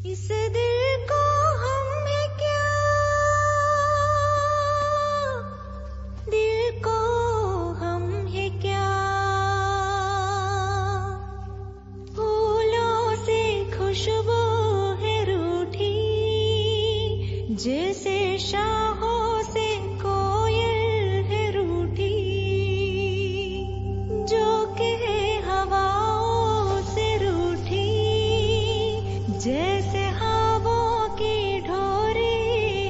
इस दिल को हम है क्या, दिल को हम है क्या, फूलों से खुशबू है रूठी, जैसे शाहों से कोयल है रूठी, जो कहे हवाओं से रूठी, जैसे हवाओं की ढोरी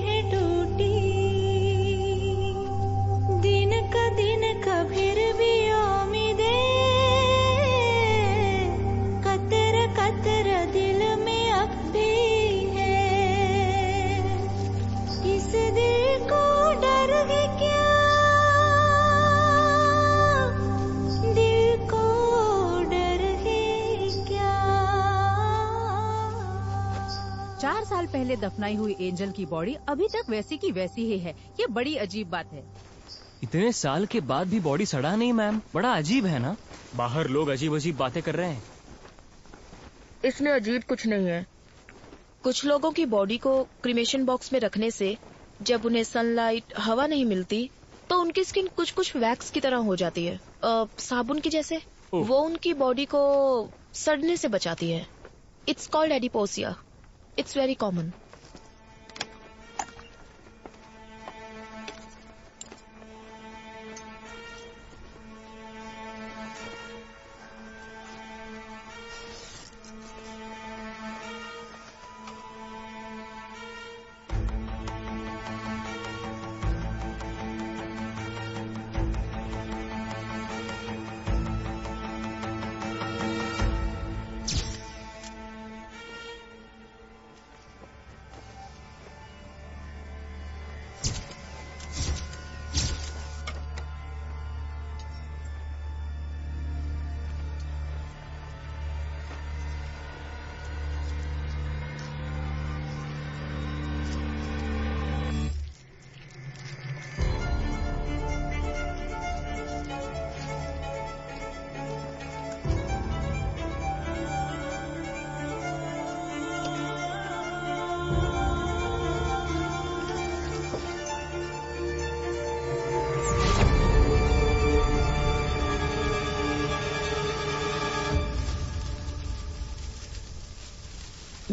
है टूटी, दिन का फिर भी उम्मीदें, कतर कतर दिल में अब भी है, इस दिल को डर है क्या, दिल को डर है क्या। 4 साल पहले दफनाई हुई एंजल की बॉडी अभी तक वैसी की वैसी ही है। ये बड़ी अजीब बात है। इतने साल के बाद भी बॉडी सड़ा नहीं मैम, बड़ा अजीब है ना। बाहर लोग अजीब अजीब बातें कर रहे हैं। इसमें अजीब कुछ नहीं है। कुछ लोगों की बॉडी को क्रीमेशन बॉक्स में रखने से जब उन्हें सनलाइट, हवा नहीं मिलती तो उनकी स्किन कुछ कुछ वैक्स की तरह हो जाती है, साबुन की जैसे। वो उनकी बॉडी को सड़ने से बचाती है। It's called adipocere. It's very common.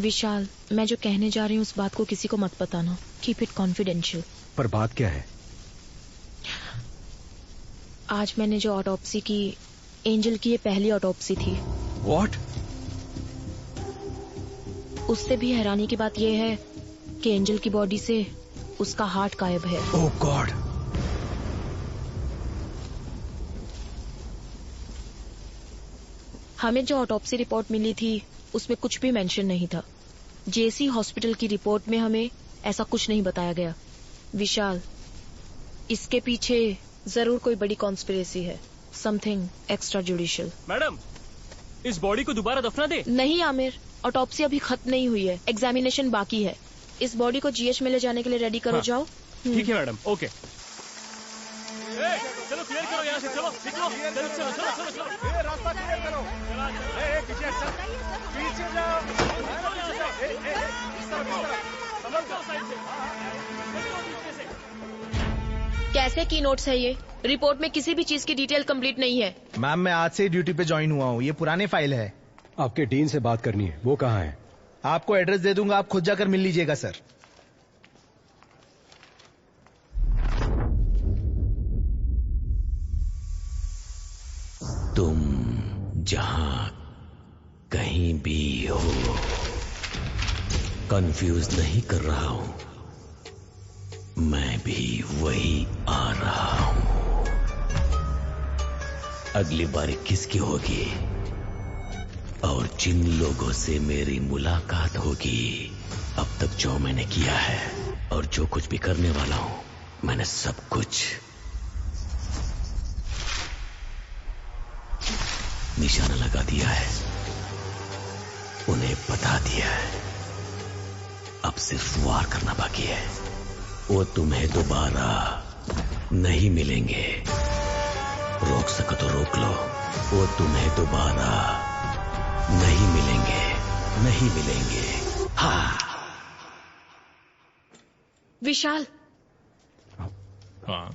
Vishal, मैं जो कहने जा रही हूँ उस बात को किसी को मत बताना। Keep it confidential. पर बात क्या है? आज मैंने जो ऑटोप्सी की, एंजल की ये पहली ऑटोप्सी थी। व्हाट? उससे भी हैरानी की बात यह है कि एंजल की बॉडी से उसका हार्ट गायब है। ओह गॉड। हमें जो ऑटोप्सी रिपोर्ट मिली थी उसमें कुछ भी मेंशन नहीं था। जेसी हॉस्पिटल की रिपोर्ट में हमें ऐसा कुछ नहीं बताया गया। विशाल, इसके पीछे जरूर कोई बड़ी कॉन्स्पिरेसी है। Something extra judicial. मैडम, इस बॉडी को दोबारा दफना दे। नहीं आमिर, ऑटोप्सी अभी खत्म नहीं हुई है, एग्जामिनेशन बाकी है। इस बॉडी को जीएच में ले जाने के लिए रेडी करो। जाओ। ठीक है मैडम, ओके। चलो क्लियर करो यहाँ से, चलो निकलो, चलो चलो चलो चलो चलो, रास्ता क्लियर करो। पीछे जाओ, समझ जाओ साइड से। कैसे की नोट्स है ये? रिपोर्ट में किसी भी चीज की डिटेल कंप्लीट नहीं है। मैम, मैं आज से ड्यूटी पे ज्वाइन हुआ हूँ। ये पुराने फाइल है। आपके डीन से बात करनी है, वो कहाँ है? आपको एड्रेस दे दूंगा, आप खुद जाकर मिल लीजिएगा सर। तुम जहां कहीं भी हो, कंफ्यूज नहीं कर रहा हूं। मैं भी वही आ रहा हूं। अगली बारी किसकी होगी और जिन लोगों से मेरी मुलाकात होगी, अब तक जो मैंने किया है और जो कुछ भी करने वाला हूं, मैंने सब कुछ निशाना लगा दिया है, उन्हें बता दिया है। अब सिर्फ वार करना बाकी है। वो तुम्हें दोबारा नहीं मिलेंगे। रोक सको तो रोक लो। वो तुम्हें दोबारा नहीं मिलेंगे, नहीं मिलेंगे। हाँ। विशाल। हाँ।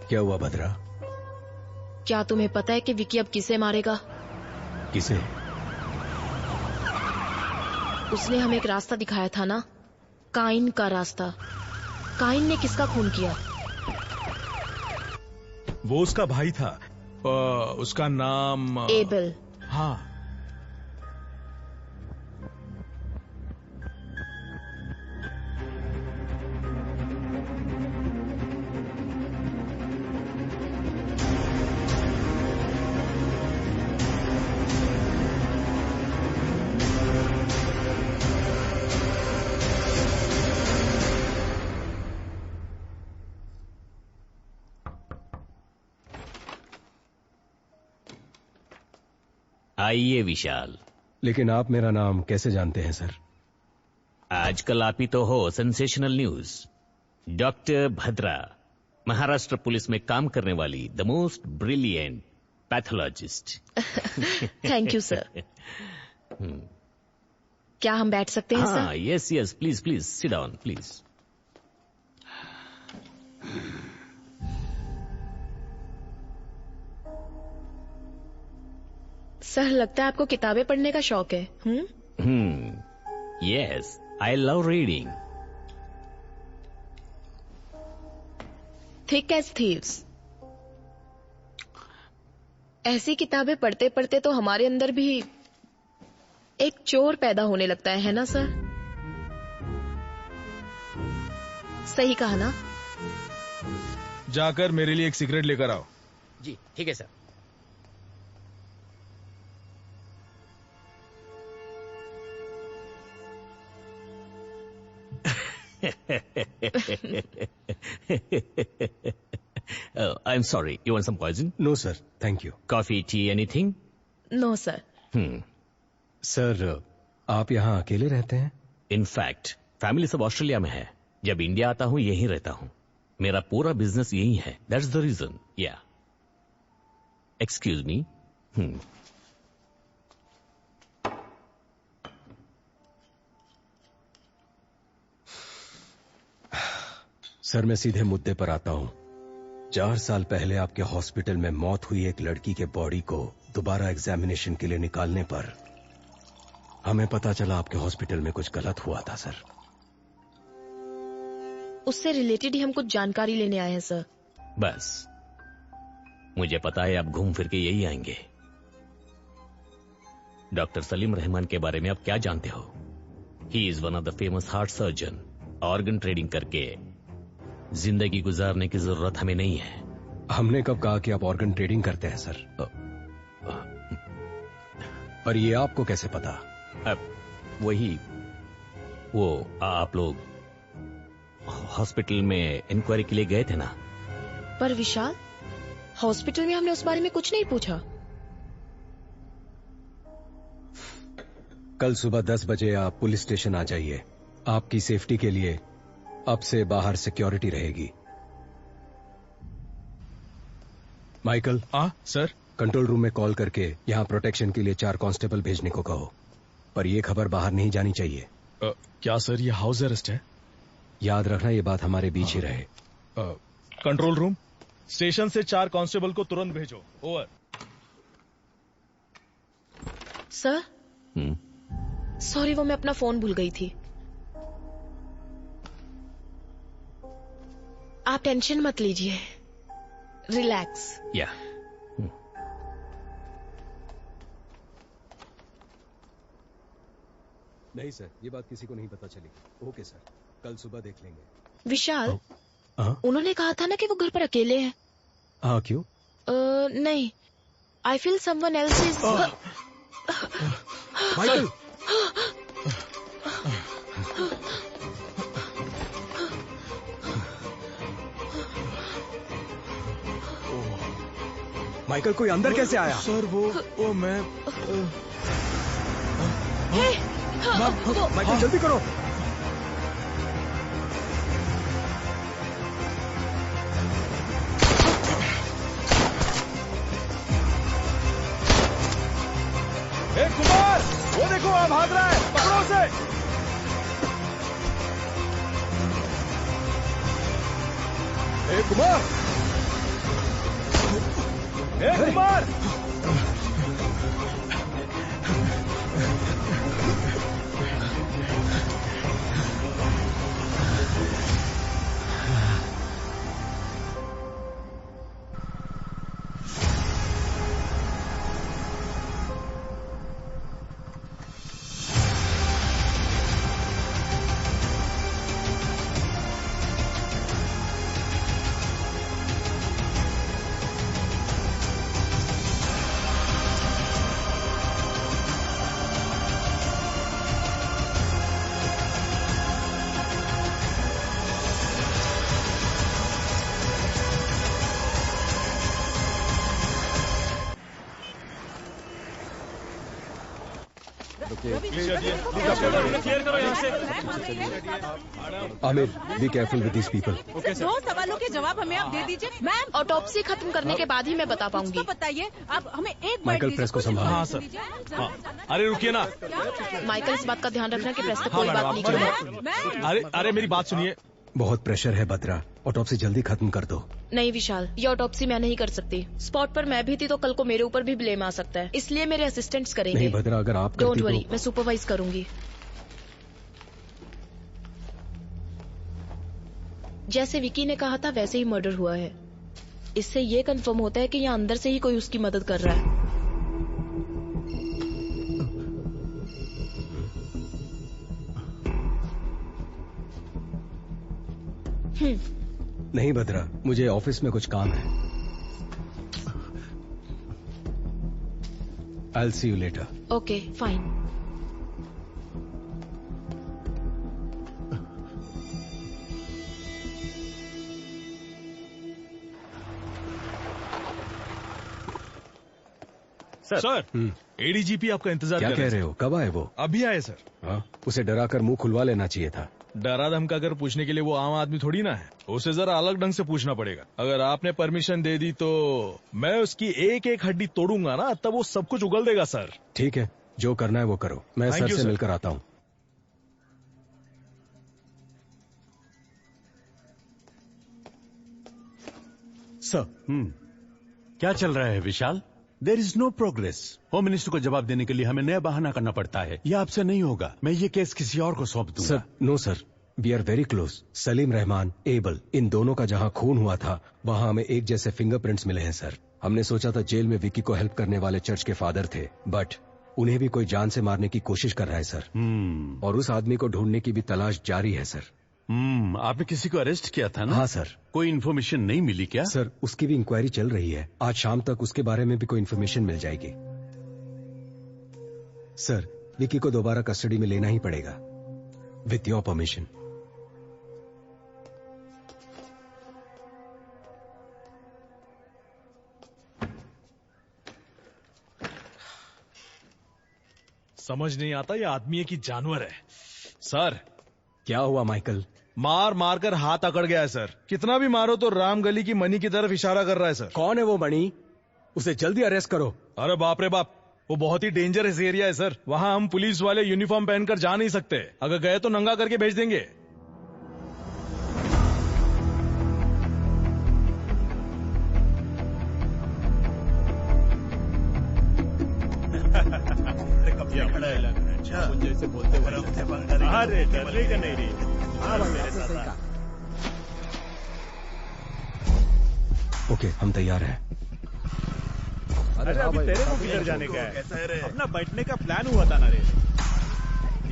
क्या हुआ भद्रा? क्या तुम्हें पता है कि विकी अब किसे मारेगा? किसे? उसने हमें एक रास्ता दिखाया था ना, काइन का रास्ता। काइन ने किसका खून किया? वो उसका भाई था। उसका नाम एबल। हाँ। आइए विशाल। लेकिन आप मेरा नाम कैसे जानते हैं सर? आजकल आप ही तो हो sensational news. Doctor Bhadra, Maharashtra police में काम करने वाली the most brilliant pathologist. Thank you sir. क्या हम बैठ सकते हैं sir? Yes yes, please please sit down please. Sir, लगता है आपको किताबें पढ़ने का शौक है। Yes, I love reading. Thick as thieves. ऐसी किताबें पढ़ते पढ़ते तो हमारे अंदर भी एक चोर पैदा होने लगता है ना सर? सही कहा ना? जाकर मेरे लिए एक सिगरेट लेकर आओ। जी ठीक है sir. I'm sorry. You want some poison? No, sir. Thank you. Coffee, tea, anything? No, sir. Sir, आप यहाँ अकेले रहते हैं? In fact, फैमिली सब ऑस्ट्रेलिया में है। जब इंडिया आता हूँ यहीं रहता हूँ। मेरा पूरा बिजनेस यही है। That's the reason. Yeah. Excuse me. Sir, मैं सीधे मुद्दे पर आता हूं। 4 साल पहले आपके हॉस्पिटल में मौत हुई एक लड़की के बॉडी को दोबारा एग्जामिनेशन के लिए निकालने पर हमें पता चला आपके हॉस्पिटल में कुछ गलत हुआ था सर। उससे रिलेटेड ही हम कुछ जानकारी लेने आए हैं सर। बस मुझे पता है आप घूम फिर के यही आएंगे। डॉक्टर सलीम रहमान के बारे में आप क्या जानते हो? He is one of the famous heart surgeon. Organ trading करके जिंदगी गुजारने की जरूरत हमें नहीं है। हमने कब कहा कि आप ऑर्गन ट्रेडिंग करते हैं सर? और ये आपको कैसे पता? वही वो आप लोग हॉस्पिटल में इंक्वायरी के लिए गए थे ना? पर विशाल, हॉस्पिटल में हमने उस बारे में कुछ नहीं पूछा। कल सुबह 10 बजे आप पुलिस स्टेशन आ जाइए। आपकी सेफ्टी के लिए अब से बाहर सिक्योरिटी रहेगी। माइकल। सर। कंट्रोल रूम में कॉल करके यहाँ प्रोटेक्शन के लिए 4 कांस्टेबल भेजने को कहो, पर यह खबर बाहर नहीं जानी चाहिए। क्या सर ये हाउस अरेस्ट है? याद रखना ये बात हमारे बीच ही रहे। कंट्रोल रूम, स्टेशन से 4 कांस्टेबल को तुरंत भेजो। ओवर। सर सॉरी, वो मैं अपना फोन भूल गई थी। आप टेंशन मत लीजिए, रिलैक्स। या नहीं सर, ये बात किसी को नहीं पता चली। ओके सर, कल सुबह देख लेंगे। विशाल, उन्होंने कहा था ना कि वो घर पर अकेले हैं। हाँ, क्यों? नहीं, I feel someone else is. Michael, Michael कोई अंदर कैसे आया? सर वो मैं माइकल जल्दी करो। कुमार, वो देखो वहां भाग रहा है, पकड़ो उसे। Kumar, Kumar, Aamir, be careful with this people. 2 सवालों के जवाब हमें आप दे दीजिए। मैम, ऑटोप्सी खत्म करने के बाद ही मैं बता पाऊंगी। बताइए, आप हमें एक माइकल, प्रेस को संभाल। हाँ सर। अरे रुकिए ना। माइकल, इस बात का ध्यान रखना कि प्रेस तक कोई बात नहीं करें। अरे मेरी बात सुनिए। बहुत प्रेशर है बद्रा, ऑटोप्सी जल्दी खत्म कर दो। नहीं विशाल, ये ऑटोप्सी मैं नहीं कर सकती। स्पॉट पर मैं भी थी तो कल को मेरे ऊपर भी ब्लेम आ सकता है, इसलिए मेरे असिस्टेंट्स करेंगे। नहीं बद्रा, अगर आप डोंट वरी, मैं सुपरवाइज करूंगी। जैसे विकी ने कहा था वैसे ही मर्डर हुआ है। इससे ये कंफर्म होता है कि यहाँ अंदर से ही कोई उसकी मदद कर रहा है। नहीं बद्रा, मुझे ऑफिस में कुछ काम है। I'll see you later. Okay, fine. Sir, ADGP आपका इंतजार क्या कर कह रहे हो? कब आए वो? अभी आए सर। हाँ, उसे डरा कर मुंह खुलवा लेना चाहिए था। डरा धमका कर पूछने के लिए वो आम आदमी थोड़ी ना है, उसे जरा अलग ढंग से पूछना पड़ेगा। अगर आपने परमिशन दे दी तो मैं उसकी एक एक हड्डी तोड़ूंगा ना, तब वो सब कुछ उगल देगा सर। ठीक है, जो करना है वो करो। मैं Thank सर you, से sir. मिलकर आता हूँ। सर, क्या चल रहा है Vishal? There is no progress. Home minister को जवाब देने के लिए हमें नया बहाना करना पड़ता है। यह आपसे नहीं होगा। मैं ये केस किसी और को सौंप दूंगा। Sir, no sir, we are very close. Salim Rahman, Abel, इन दोनों का जहां खून हुआ था वहां हमें एक जैसे फिंगरप्रिंट्स मिले हैं सर। हमने सोचा था जेल में विकी को हेल्प करने वाले चर्च के फादर थे, बट उन्हें भी कोई जान से मारने की कोशिश कर रहा है सर। और उस आदमी को ढूंढने की भी तलाश जारी है सर। आपने किसी को अरेस्ट किया था ना? हाँ सर। कोई इन्फॉर्मेशन नहीं मिली क्या? सर, उसकी भी इंक्वायरी चल रही है। आज शाम तक उसके बारे में भी कोई इन्फॉर्मेशन मिल जाएगी। सर, विकी को दोबारा कस्टडी में लेना ही पड़ेगा, विथ योर परमिशन। समझ नहीं आता ये आदमी है कि जानवर है। सर, क्या हुआ माइकल? मार मार कर हाथ अकड़ गया है सर। कितना भी मारो तो राम गली की मनी की तरफ इशारा कर रहा है सर। कौन है वो मणि? उसे जल्दी अरेस्ट करो। अरे बाप रे बाप, वो बहुत ही डेंजरस एरिया है सर। वहां हम पुलिस वाले यूनिफॉर्म पहनकर जा नहीं सकते। अगर गए तो नंगा करके भेज देंगे। जैसे बोलते अरे डरने का नहीं रही। ओके, हम तैयार हैं। अरे अभी तेरे को किधर जाने का है? अपना बैठने का प्लान हुआ था ना रे।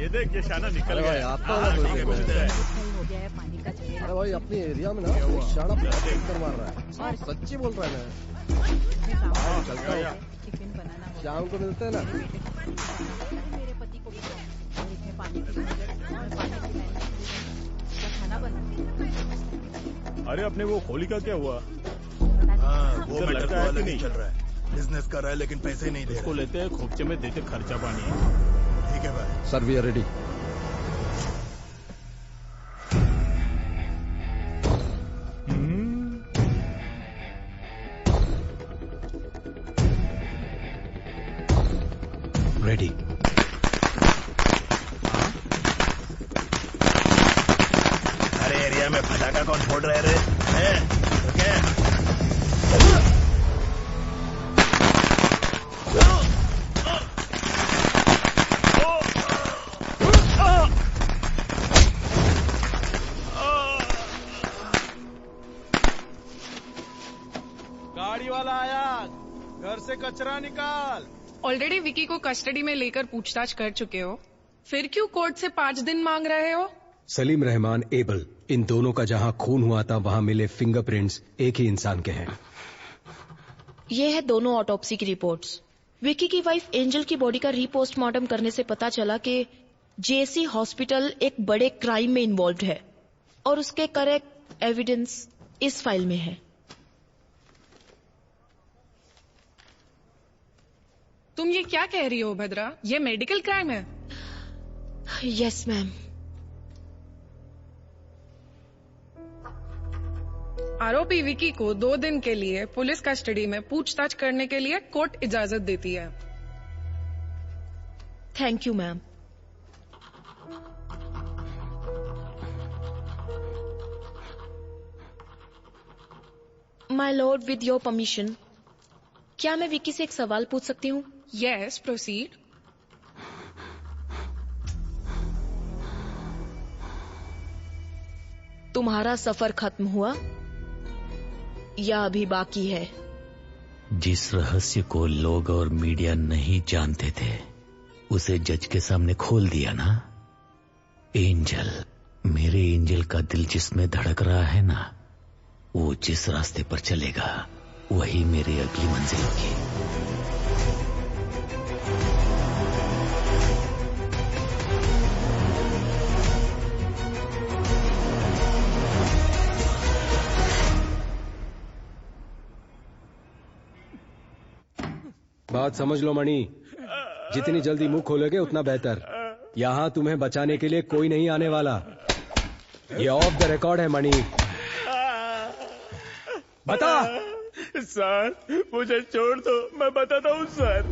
ये देख, ये शाना निकल गया। अरे भाई, अपने एरिया में ना शाना कर मार रहा है। सच्ची बोल रहा है मैं। चलता हूँ, शाम को मिलते हैं ना। अरे अपने वो होली का क्या हुआ? वो लड़का है कि नहीं चल रहा है। बिजनेस कर रहा है लेकिन पैसे नहीं दे रहा। उसको लेते हैं, खोपचे में देते खर्चा पानी। ठीक है भाई। Sir, we are ready. Ready. अरे एरिया में पटाखा कौन फोड़ रहे रे? गाड़ी वाला आया, घर से कचरा निकाल। ऑलरेडी विकी को कस्टडी में लेकर पूछताछ कर चुके हो, फिर क्यों कोर्ट से 5 दिन मांग रहे हो? सलीम रहमान, एबल, इन दोनों का जहां खून हुआ था वहां मिले फिंगरप्रिंट्स एक ही इंसान के हैं। ये है दोनों ऑटोप्सी की रिपोर्ट्स। विकी की वाइफ एंजल की बॉडी का रीपोस्टमार्टम करने से पता चला कि जेसी हॉस्पिटल एक बड़े क्राइम में इन्वॉल्व है और उसके करेक्ट एविडेंस इस फाइल में है। तुम ये क्या कह रही हो भद्रा? ये मेडिकल क्राइम है। Yes ma'am. आरोपी विकी को 2 दिन के लिए पुलिस कस्टडी में पूछताछ करने के लिए कोर्ट इजाजत देती है। Thank you ma'am. My Lord, with your permission, क्या मैं विकी से एक सवाल पूछ सकती हूँ? Yes, proceed. तुम्हारा सफर खत्म हुआ या अभी बाकी है? जिस रहस्य को लोग और मीडिया नहीं जानते थे उसे जज के सामने खोल दिया ना। एंजल, मेरे एंजल का दिल जिसमें धड़क रहा है ना, वो जिस रास्ते पर चलेगा वही मेरी अगली मंजिल होगी। बात समझ लो मणि, जितनी जल्दी मुंह खोलोगे उतना बेहतर। यहाँ तुम्हें बचाने के लिए कोई नहीं आने वाला। ये ऑफ द रिकॉर्ड है मणि। बता। सर, मुझे छोड़ दो, मैं बताता हूँ सर।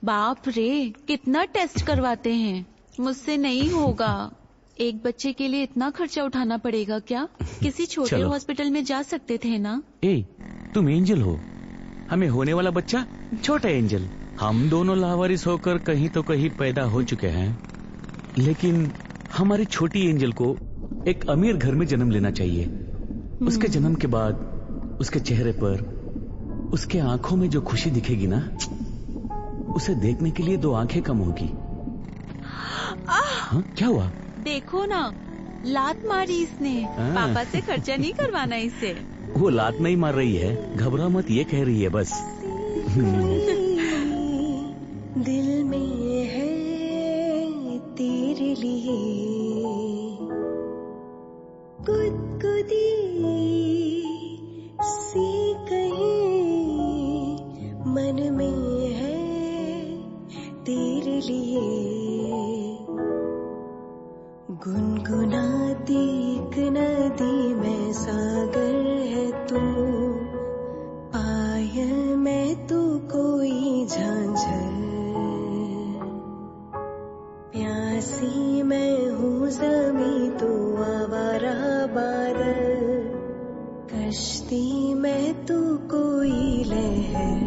बाप रे, कितना टेस्ट करवाते हैं। मुझसे नहीं होगा। एक बच्चे के लिए इतना खर्चा उठाना पड़ेगा क्या? किसी छोटे चलो। हॉस्पिटल में जा सकते थे ना। ए, तुम एंजल हो, हमें होने वाला बच्चा छोटा एंजल। हम दोनों लावारिस होकर कहीं तो कहीं पैदा हो चुके हैं, लेकिन हमारी छोटी एंजल को एक अमीर घर में जन्म लेना चाहिए। उसके जन्म के बाद उसके चेहरे पर, उसके आंखों में जो खुशी दिखेगी ना, उसे देखने के लिए 2 आंखें कम होगी। हाँ, क्या हुआ? देखो ना, लात मारी इसने। पापा से खर्चा नहीं करवाना इसे। वो लात नहीं मार रही है, घबरा मत, ये कह रही है बस। दिल में है तेरे लिए गुदगुदी सी कहीं, मन में है तेरे लिए गुनगुनाती एक नदी में सागर है तू, पायल में तू कोई झांझर, प्यासी मैं हूँ ज़मीं तू आवारा बादल, कश्ती में तू कोई लहर।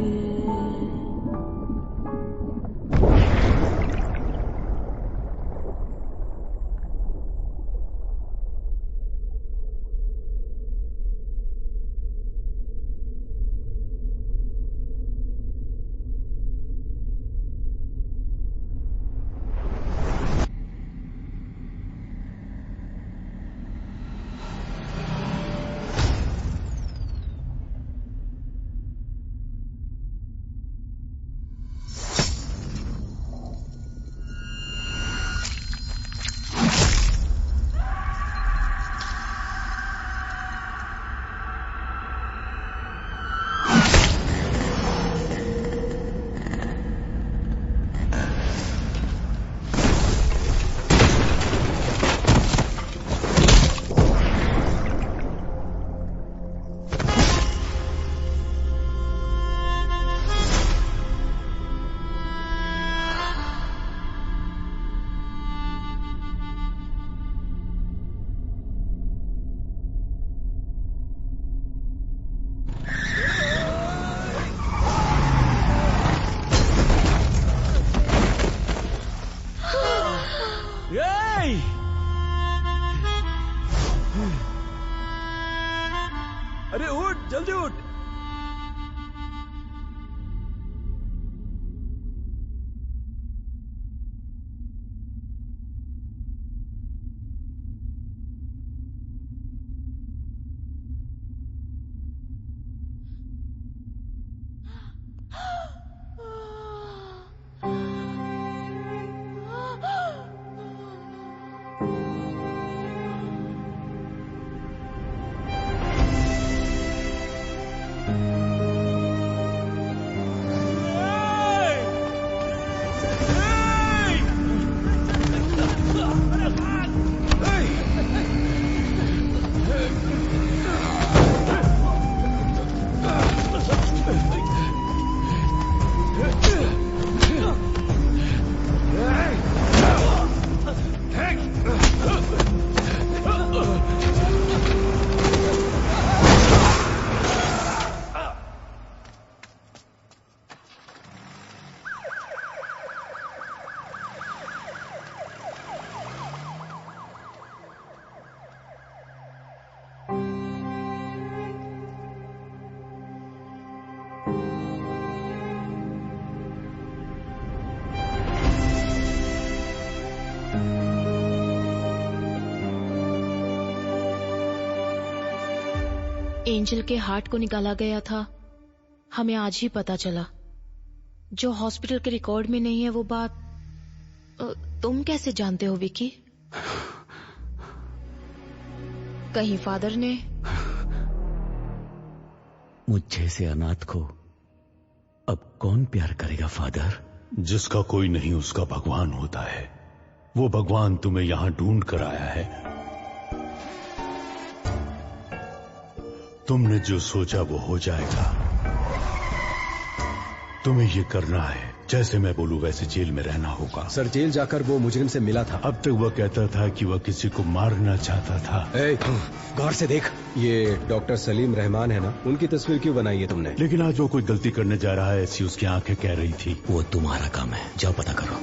अरे उठ, जल्दी उठ। एंजल के हार्ट को निकाला गया था, हमें आज ही पता चला। जो हॉस्पिटल के रिकॉर्ड में नहीं है वो बात तुम कैसे जानते हो विकी? कहीं फादर ने? मुझ जैसे अनाथ को अब कौन प्यार करेगा फादर? जिसका कोई नहीं उसका भगवान होता है। वो भगवान तुम्हें यहां ढूंढ कर आया है। तुमने जो सोचा वो हो जाएगा। तुम्हें ये करना है जैसे मैं बोलूं वैसे जेल में रहना होगा। सर जेल जाकर वो मुजरिम से मिला था। अब तक वह कहता था कि वह किसी को मारना चाहता था। गौर से देख, ये डॉक्टर सलीम रहमान है ना, उनकी तस्वीर क्यों बनाई है तुमने? लेकिन आज वो कोई गलती करने जा रहा है ऐसी उसकी आंखें कह रही थी। वो तुम्हारा काम है, जाओ पता करो।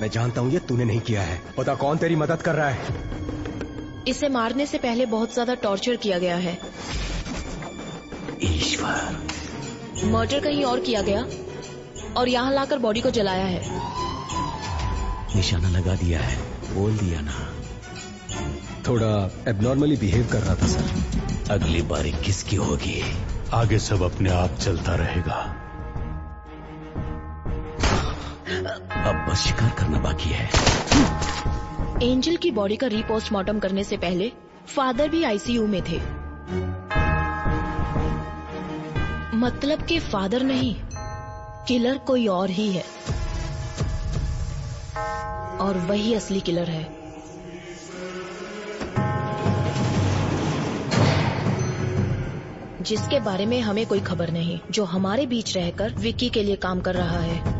मैं जानता हूँ ये तूने नहीं किया है। पता कौन तेरी मदद कर रहा है? इसे मारने से पहले बहुत ज्यादा टॉर्चर किया गया है। ईश्वर, मर्डर कहीं और किया गया और यहाँ लाकर बॉडी को जलाया है। निशाना लगा दिया है, बोल दिया ना। थोड़ा एबनॉर्मली बिहेव कर रहा था सर। अगली बारी किसकी होगी? आगे सब अपने आप चलता रहेगा। अब बस शिकार करना बाकी है। एंजल की बॉडी का रीपोस्टमार्टम करने से पहले फादर भी आईसीयू में थे। मतलब कि फादर नहीं, किलर कोई और ही है, और वही असली किलर है। जिसके बारे में हमें कोई खबर नहीं, जो हमारे बीच रहकर विक्की के लिए काम कर रहा है।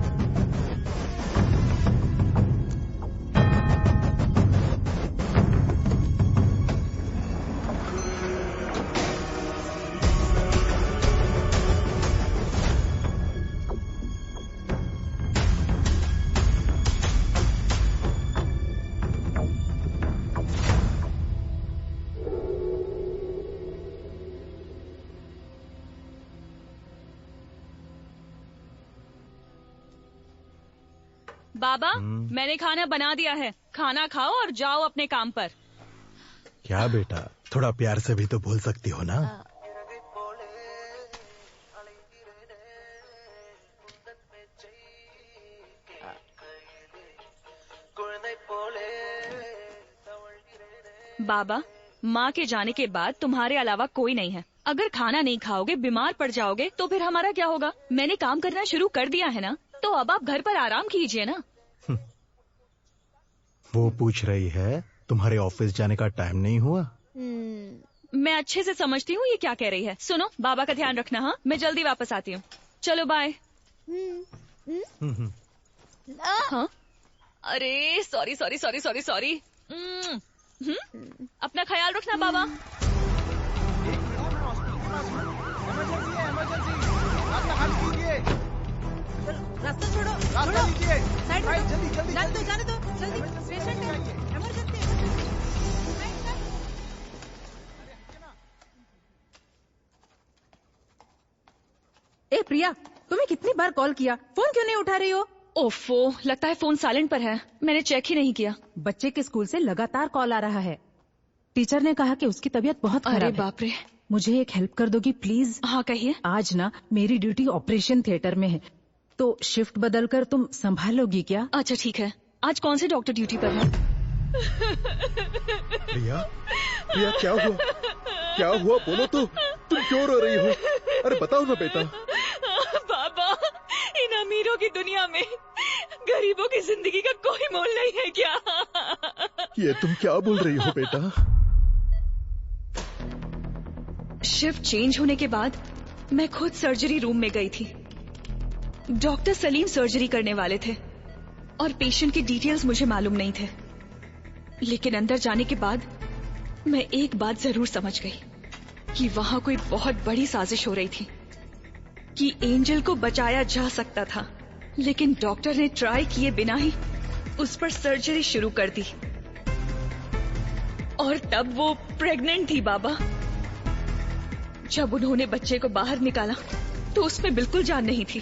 बाबा, मैंने खाना बना दिया है, खाना खाओ और जाओ अपने काम पर। क्या बेटा, थोड़ा प्यार से भी तो बोल सकती हो ना। बाबा, माँ के जाने के बाद तुम्हारे अलावा कोई नहीं है। अगर खाना नहीं खाओगे, बीमार पड़ जाओगे तो फिर हमारा क्या होगा? मैंने काम करना शुरू कर दिया है ना, तो अब आप घर पर आराम कीजिए ना। वो पूछ रही है तुम्हारे ऑफिस जाने का टाइम नहीं हुआ? मैं अच्छे से समझती हूँ ये क्या कह रही है। सुनो, बाबा का ध्यान रखना। हाँ, मैं जल्दी वापस आती हूँ। चलो बाय। हाँ? अरे sorry sorry sorry sorry sorry. अपना ख्याल रखना बाबा। रास्ता छोड़ो, रास्ता लीजिए, साइड में जल्दी जल्दी जाने दो, जाने दो, जल्दी, पेशेंट है, इमरजेंसी। ए प्रिया, तुम्हें कितनी बार कॉल किया, फोन क्यों नहीं उठा रही हो? ओफो, लगता है फोन साइलेंट पर है, मैंने चेक ही नहीं किया। बच्चे के स्कूल से लगातार कॉल आ रहा है। टीचर ने कहा कि उसकी तबीयत बहुत खराब है। अरे बाप रे। मुझे एक हेल्प कर दोगी प्लीज? हाँ कहिए। आज ना मेरी ड्यूटी ऑपरेशन थिएटर में है, तो शिफ्ट बदलकर तुम संभालोगी क्या? अच्छा ठीक है। आज कौन से डॉक्टर ड्यूटी पर है? प्रिया, प्रिया क्या हुआ? क्या हुआ बोलो तो, तुम क्यों रो रही हो? अरे बताओ ना बेटा। बाबा, इन अमीरों की दुनिया में गरीबों की जिंदगी का कोई मोल नहीं है क्या? ये तुम क्या बोल रही हो बेटा? शिफ्ट चेंज होने के बाद मैं खुद सर्जरी रूम में गई थी। डॉक्टर सलीम सर्जरी करने वाले थे और पेशेंट की डिटेल्स मुझे मालूम नहीं थे, लेकिन अंदर जाने के बाद मैं एक बात जरूर समझ गई कि वहां कोई बहुत बड़ी साजिश हो रही थी कि एंजल को बचाया जा सकता था, लेकिन डॉक्टर ने ट्राई किए बिना ही उस पर सर्जरी शुरू कर दी। और तब वो प्रेग्नेंट थी बाबा। जब उन्होंने बच्चे को बाहर निकाला तो उसमें बिल्कुल जान नहीं थी।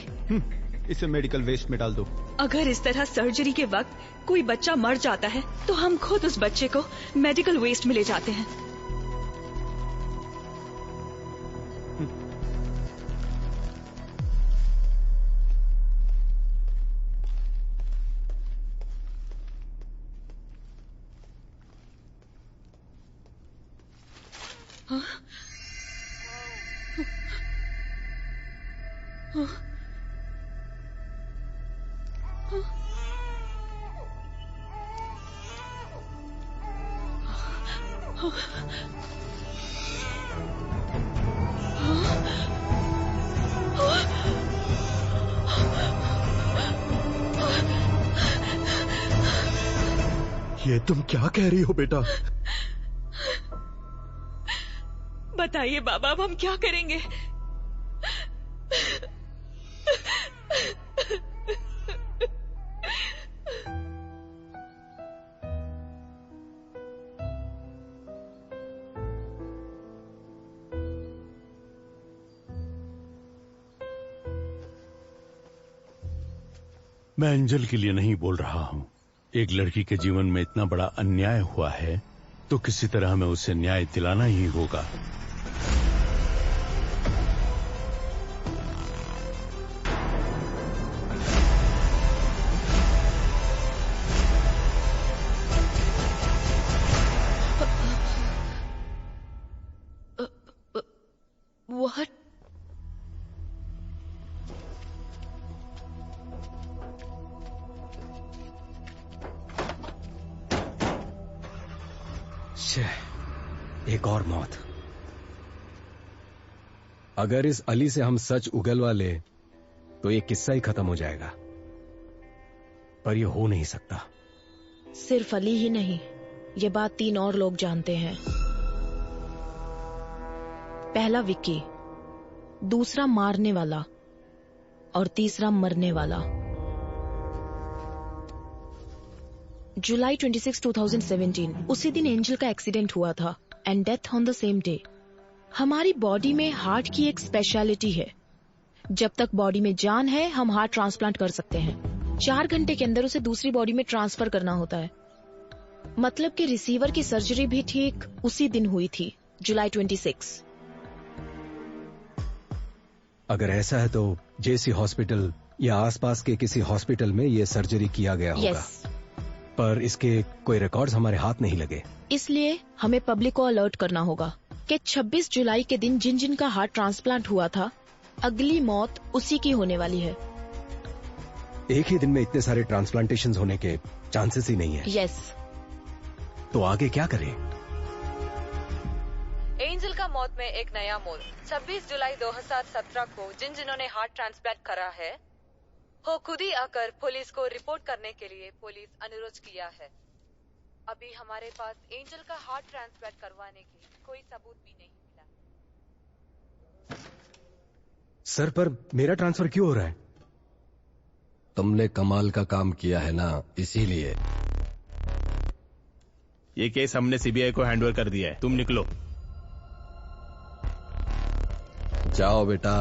इसे मेडिकल वेस्ट में डाल दो। अगर इस तरह सर्जरी के वक्त कोई बच्चा मर जाता है तो हम खुद उस बच्चे को मेडिकल वेस्ट में ले जाते हैं। हाँ? हाँ? ये तुम क्या कह रही हो बेटा? बताइए बाबा, अब हम क्या करेंगे? मैं एंजल के लिए नहीं बोल रहा हूं। एक लड़की के जीवन में इतना बड़ा अन्याय हुआ है तो किसी तरह हमें उसे न्याय दिलाना ही होगा। What? एक और मौत। अगर इस अली से हम सच उगलवा ले तो ये किस्सा ही खत्म हो जाएगा, पर ये हो नहीं सकता। सिर्फ अली ही नहीं, ये बात 3 और लोग जानते हैं। पहला विक्की, दूसरा मारने वाला और तीसरा मरने वाला। जुलाई 26, 2017 उसी दिन एंजल का एक्सीडेंट हुआ था and death on the same day. हमारी बॉडी में हार्ट की एक स्पेशलिटी है, जब तक बॉडी में जान है हम हार्ट ट्रांसप्लांट कर सकते हैं। 4 घंटे के अंदर उसे दूसरी बॉडी में ट्रांसफर करना होता है। मतलब कि रिसीवर की सर्जरी भी ठीक उसी दिन हुई थी, जुलाई 26। अगर ऐसा है तो जेसी हॉस्पिटल या आसपास के किसी हॉस्पिटल में ये सर्जरी किया गया होगा। पर इसके कोई रिकॉर्ड्स हमारे हाथ नहीं लगे। इसलिए हमें पब्लिक को अलर्ट करना होगा कि 26 जुलाई के दिन जिन जिन का हार्ट ट्रांसप्लांट हुआ था, अगली मौत उसी की होने वाली है। एक ही दिन में इतने सारे ट्रांसप्लांटेशंस होने के चांसेस ही नहीं है। यस। तो आगे क्या करें? एंजल का मौत में एक नया मोड़। 26 जुलाई 2017 को जिन्होंने हार्ट ट्रांसप्लांट करा है वो खुद ही आकर पुलिस को रिपोर्ट करने के लिए पुलिस अनुरोध किया है। अभी हमारे पास एंजल का हार्ट ट्रांसप्लांट करवाने की कोई सबूत भी नहीं मिला। सर, पर मेरा ट्रांसफर क्यों हो रहा है? तुमने कमाल का काम किया है ना, इसीलिए। ये केस हमने सीबीआई को हैंडओवर कर दिया है, तुम निकलो। जाओ बेटा,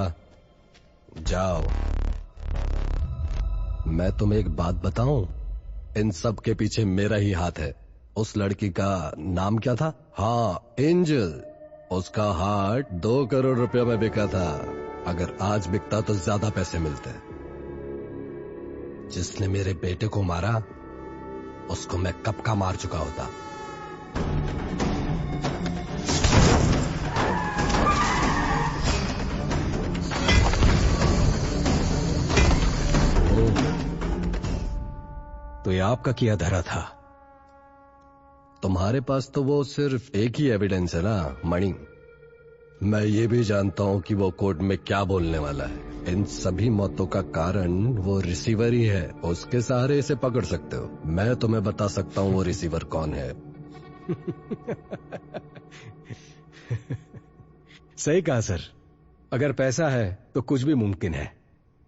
जाओ। मैं तुम्हें एक बात बताऊं, इन सब के पीछे मेरा ही हाथ है। उस लड़की का नाम क्या था? हाँ, एंजल। उसका हार्ट 2 करोड़ रुपए में बिका था। अगर आज बिकता तो ज्यादा पैसे मिलते। जिसने मेरे बेटे को मारा उसको मैं कब का मार चुका होता। तो ये आपका किया धरा था। तुम्हारे पास तो वो सिर्फ एक ही एविडेंस है ना मणि। मैं ये भी जानता हूं कि वो कोर्ट में क्या बोलने वाला है। इन सभी मौतों का कारण वो रिसीवर ही है। उसके सहारे इसे पकड़ सकते हो। मैं तुम्हें बता सकता हूं वो रिसीवर कौन है। सही कहा सर। अगर पैसा है तो कुछ भी मुमकिन है।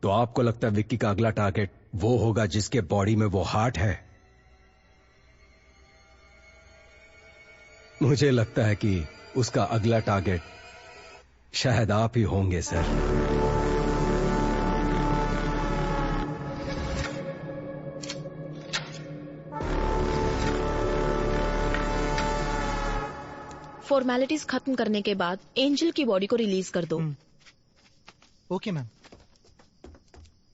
तो आपको लगता है विक्की का अगला टारगेट वो होगा जिसके बॉडी में वो हार्ट है? मुझे लगता है कि उसका अगला टारगेट शायद आप ही होंगे सर। फॉर्मेलिटीज खत्म करने के बाद एंजल की बॉडी को रिलीज कर दो। Okay ma'am.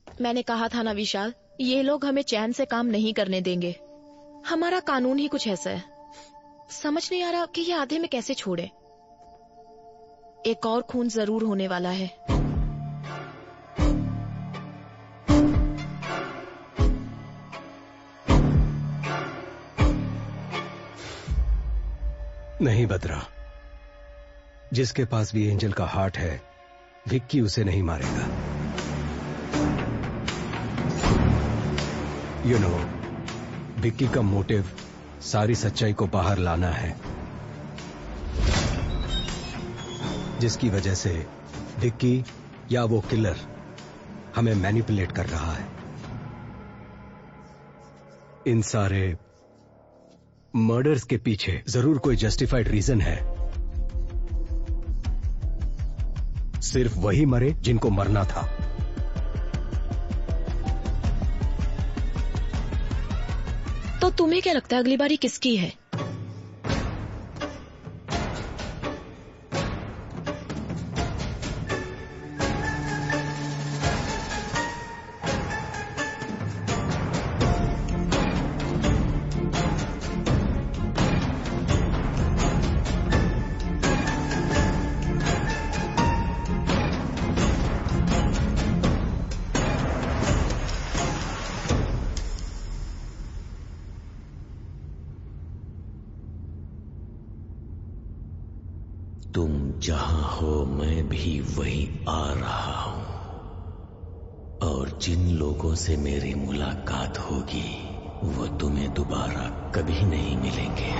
मैंने कहा था ना विशाल, ये लोग हमें चैन से काम नहीं करने देंगे। हमारा कानून ही कुछ ऐसा है। समझ नहीं आ रहा कि ये आधे में कैसे छोड़े। एक और खून जरूर होने वाला है। नहीं बदरा, जिसके पास भी एंजल का हार्ट है, विक्की उसे नहीं मारेगा। विक्की का मोटिव सारी सच्चाई को बाहर लाना है, जिसकी वजह से विक्की या वो किलर हमें मैनिपुलेट कर रहा है। इन सारे मर्डर्स के पीछे जरूर कोई जस्टिफाइड रीजन है। सिर्फ वही मरे जिनको मरना था। तो तुम्हें क्या लगता है अगली बारी किसकी है? तुम जहां हो मैं भी वहीं आ रहा हूं, और जिन लोगों से मेरी मुलाकात होगी वो तुम्हें दोबारा कभी नहीं मिलेंगे।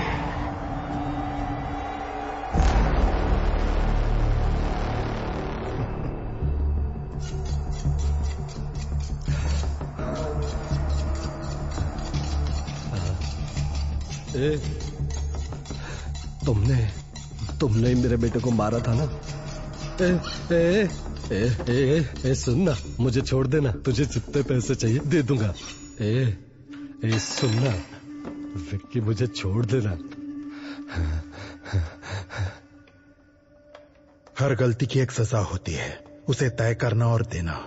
तुमने ही मेरे बेटे को मारा था ना? सुन ना, मुझे छोड़ देना। तुझे जितने पैसे चाहिए दे दूंगा। सुन ना विक्की, मुझे छोड़ देना। हर गलती की एक सजा होती है, उसे तय करना और देना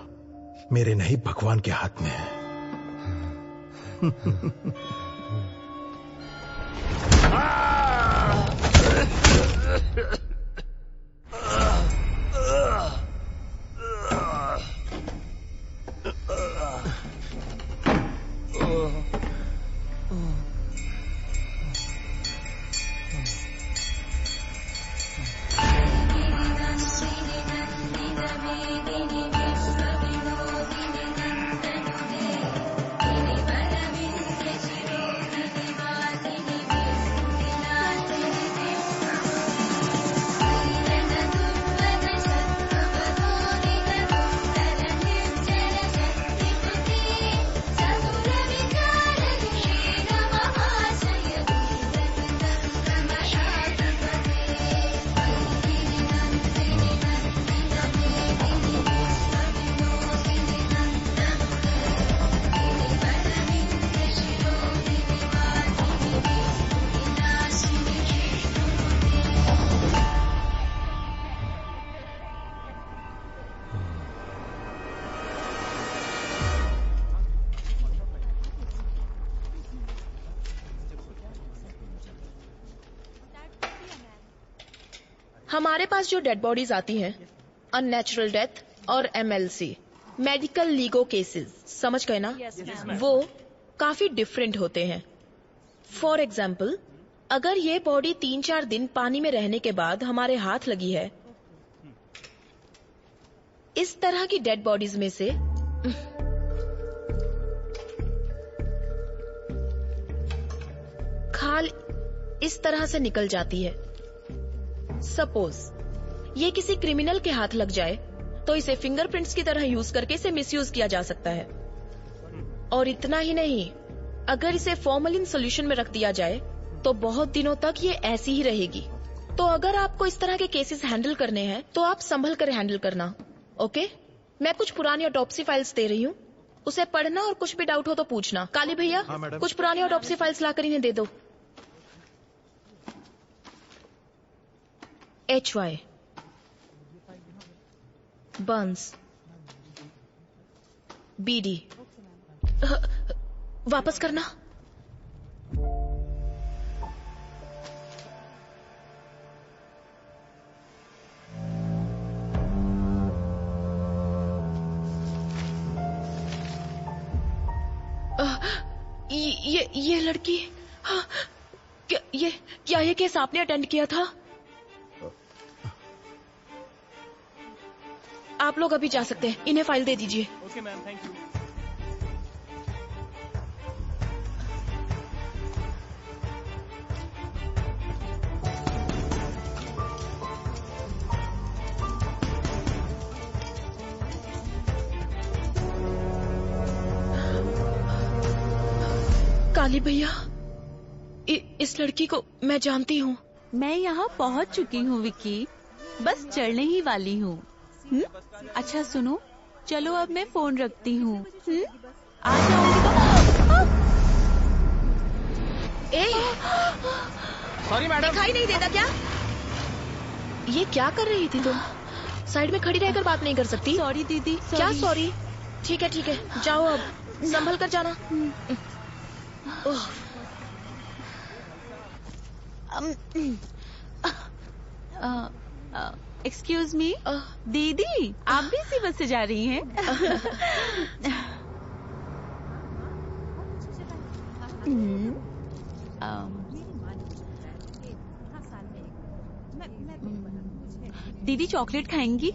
मेरे नहीं भगवान के हाथ में है। हमारे पास जो डेड बॉडीज आती हैं, अननेचुरल डेथ और MLC, मेडिकल लीगो केसेस, समझ गए ना? वो काफी डिफरेंट होते हैं। फॉर एग्जाम्पल, अगर ये बॉडी 3-4 दिन पानी में रहने के बाद हमारे हाथ लगी है, इस तरह की डेड बॉडीज में से खाल इस तरह से निकल जाती है। सपोज ये किसी क्रिमिनल के हाथ लग जाए तो इसे फिंगरप्रिंट्स की तरह यूज करके इसे मिसयूज किया जा सकता है। और इतना ही नहीं, अगर इसे फॉर्मलिन सॉल्यूशन में रख दिया जाए तो बहुत दिनों तक ये ऐसी ही रहेगी। तो अगर आपको इस तरह के केसेस हैंडल करने हैं तो आप संभल कर हैंडल करना, ओके? मैं कुछ पुरानी ऑटोप्सी फाइल्स दे रही हूँ, उसे पढ़ना और कुछ भी डाउट हो तो पूछना। काली भैया, कुछ पुरानी ऑटोप्सी फाइल्स लाकर इन्हें दे दो। HY बर्न्स, BD वापस करना। ये लड़की, हाँ, क्या ये केस आपने अटेंड किया था? आप लोग अभी जा सकते हैं, इन्हें फाइल दे दीजिए। Okay ma'am, thank you. Ali भैया, इस लड़की को मैं जानती हूँ। मैं यहाँ पहुँच चुकी हूँ विक्की, बस चढ़ने ही वाली हूँ। अच्छा सुनो, चलो अब मैं फोन रखती हूँ। आ जाओगी तो। सॉरी मैडम, दिखाई नहीं देता क्या? ये क्या कर रही थी तुम? साइड में खड़ी रहकर बात नहीं कर सकती? सॉरी दीदी। क्या सॉरी? ठीक है ठीक है, जाओ अब, संभल कर जाना। एक्सक्यूज मी दीदी, आप भी इसी बस से जा रही हैं? दीदी चॉकलेट खाएंगी?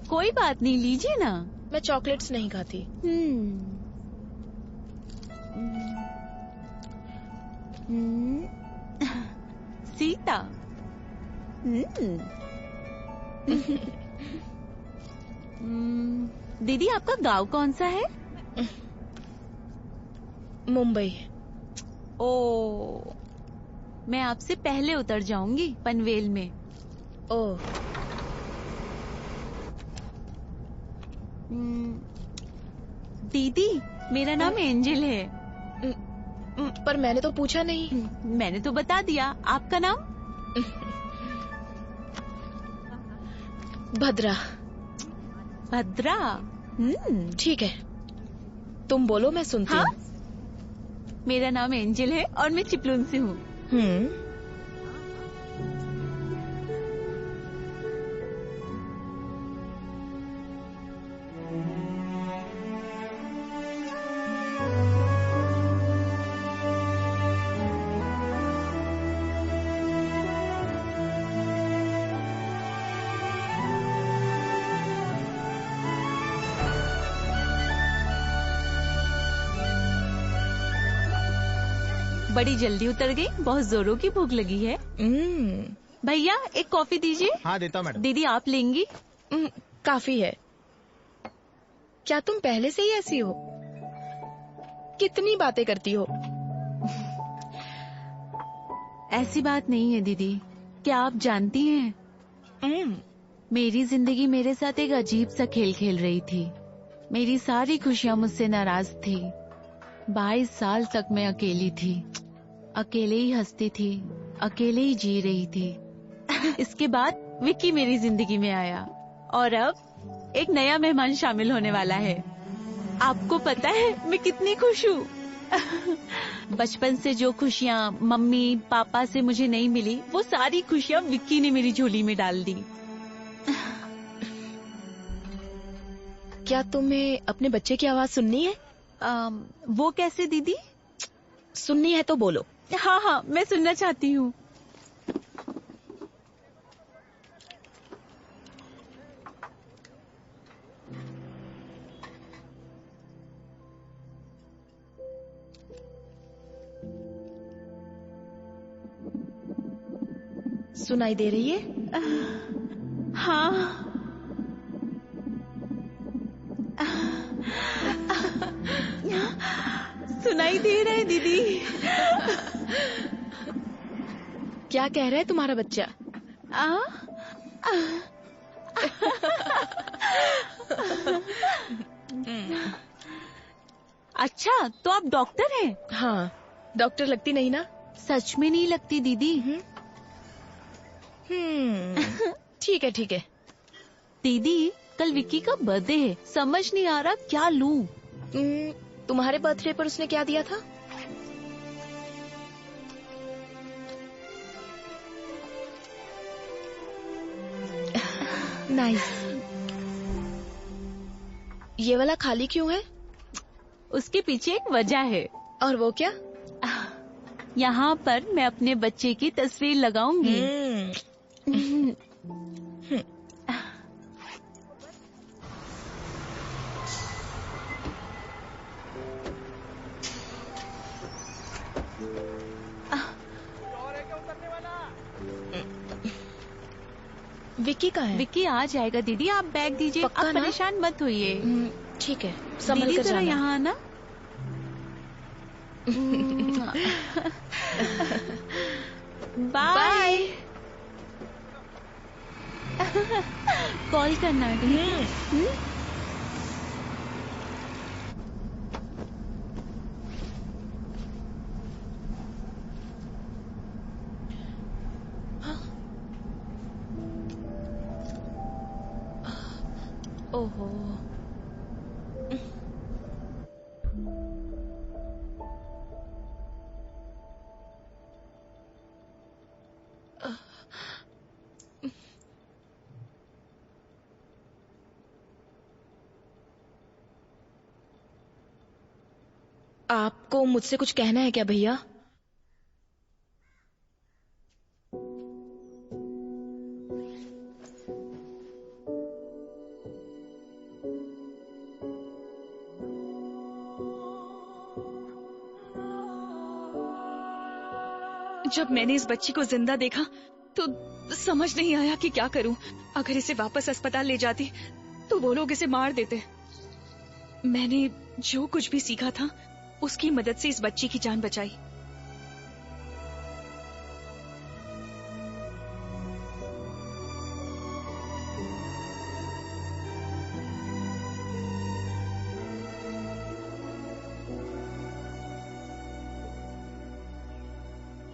कोई बात नहीं, लीजिए ना। मैं चॉकलेट्स नहीं खाती। सीता। दीदी आपका गांव कौन सा है? मुंबई। ओ, मैं आपसे पहले उतर जाऊंगी पनवेल में। ओह। दीदी मेरा नाम एंजल है। पर मैंने तो पूछा नहीं। मैंने तो बता दिया। आपका नाम? भद्रा। भद्रा? ठीक है, तुम बोलो, मैं सुनती हूँ। मेरा नाम एंजल है और मैं चिपलून से हूँ। बड़ी जल्दी उतर गई, बहुत जोरों की भूख लगी है। भैया एक कॉफी दीजिए। हाँ देता हूँ मैडम। दीदी आप लेंगी? काफी है। क्या तुम पहले से ही ऐसी हो? कितनी बातें करती हो? ऐसी बात नहीं है दीदी। क्या आप जानती हैं, मेरी जिंदगी मेरे साथ एक अजीब सा खेल खेल रही थी। मेरी सारी खुशियाँ मुझसे नाराज थी। 22 साल तक मैं अकेली थी, अकेले ही हंसती थी, अकेले ही जी रही थी। इसके बाद विक्की मेरी जिंदगी में आया और अब एक नया मेहमान शामिल होने वाला है। आपको पता है मैं कितनी खुश हूँ। बचपन से जो खुशियाँ मम्मी पापा से मुझे नहीं मिली, वो सारी खुशियाँ विक्की ने मेरी झोली में डाल दी। क्या तुम्हें अपने बच्चे की आवाज सुननी है? वो कैसे दीदी? सुननी है तो बोलो। हाँ हाँ, मैं सुनना चाहती हूँ। सुनाई दे रही है? हाँ। सुनाई दे रहा है दीदी। क्या कह रहा है तुम्हारा बच्चा? अच्छा, तो आप डॉक्टर हैं? हाँ, डॉक्टर लगती नहीं ना? सच में नहीं लगती दीदी। ठीक है ठीक है। दीदी कल विक्की का बर्थडे है, समझ नहीं आ रहा क्या लूं। तुम्हारे बर्थडे पर उसने क्या दिया था? नाइस। ये वाला खाली क्यों है? उसके पीछे एक वजह है। और वो क्या? यहाँ पर मैं अपने बच्चे की तस्वीर लगाऊंगी। विक्की कहाँ है? विक्की आ जाएगा दीदी, आप बैग दीजिए। आप परेशान मत होइए। ठीक है, संभल कर जाना। यहाँ आना। बाय। कॉल करना। ओहो, आपको मुझसे कुछ कहना है क्या भैया? जब मैंने इस बच्ची को जिंदा देखा तो समझ नहीं आया कि क्या करूं। अगर इसे वापस अस्पताल ले जाती तो वो लोग इसे मार देते। मैंने जो कुछ भी सीखा था उसकी मदद से इस बच्ची की जान बचाई।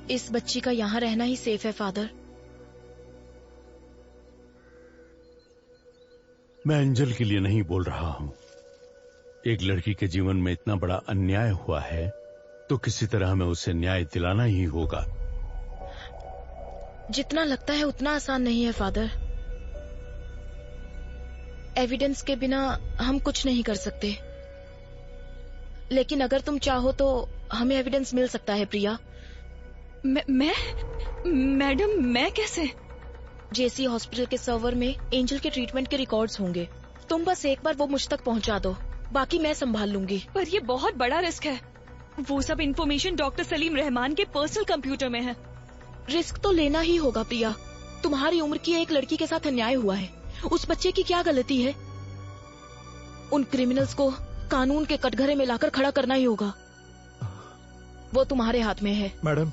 इस बच्ची का यहाँ रहना ही सेफ है फादर। मैं एंजल के लिए नहीं बोल रहा हूं। एक लड़की के जीवन में इतना बड़ा अन्याय हुआ है तो किसी तरह हमें उसे न्याय दिलाना ही होगा। जितना लगता है उतना आसान नहीं है फादर। एविडेंस के बिना हम कुछ नहीं कर सकते, लेकिन अगर तुम चाहो तो हमें एविडेंस मिल सकता है प्रिया। मैडम मैं कैसे? जेसी हॉस्पिटल के सर्वर में एंजल के ट्रीटमेंट के रिकॉर्ड्स होंगे। तुम बस एक बार वो मुझ तक पहुंचा दो, बाकी मैं संभाल लूंगी। पर ये बहुत बड़ा रिस्क है। वो सब इंफॉर्मेशन डॉक्टर सलीम रहमान के पर्सनल कंप्यूटर में है। रिस्क तो लेना ही होगा प्रिया। तुम्हारी उम्र की एक लड़की के साथ अन्याय हुआ है। उस बच्चे की क्या गलती है? उन क्रिमिनल्स को कानून के कटघरे में लाकर खड़ा करना ही होगा। वो तुम्हारे हाथ में है। मैडम,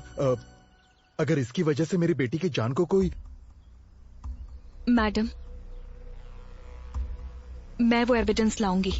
अगर इसकी वजह से मेरी बेटी की जान को कोई... मैडम, मैं वो एविडेंस लाऊंगी।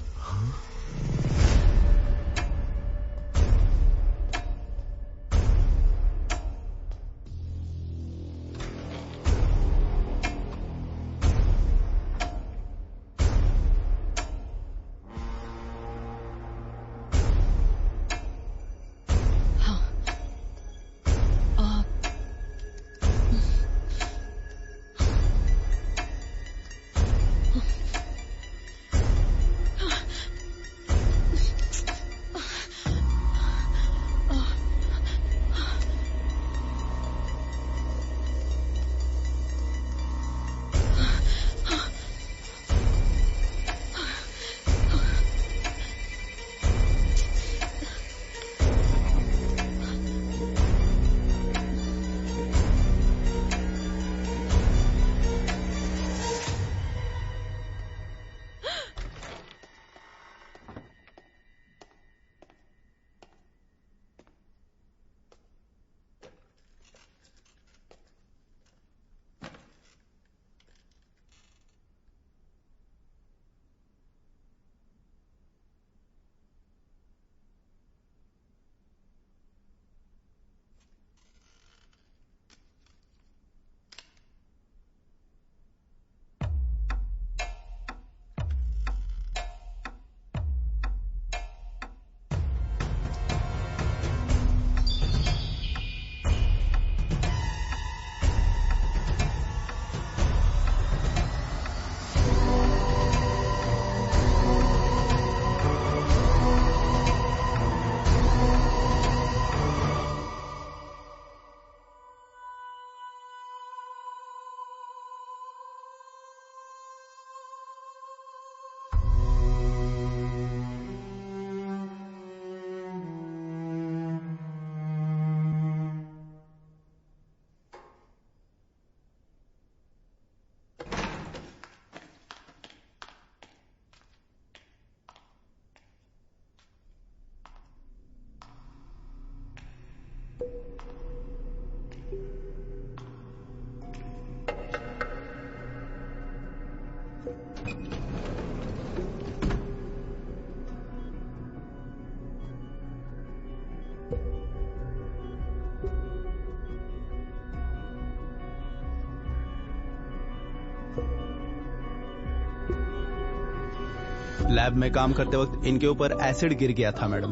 लैब में काम करते वक्त इनके ऊपर एसिड गिर गया था मैडम।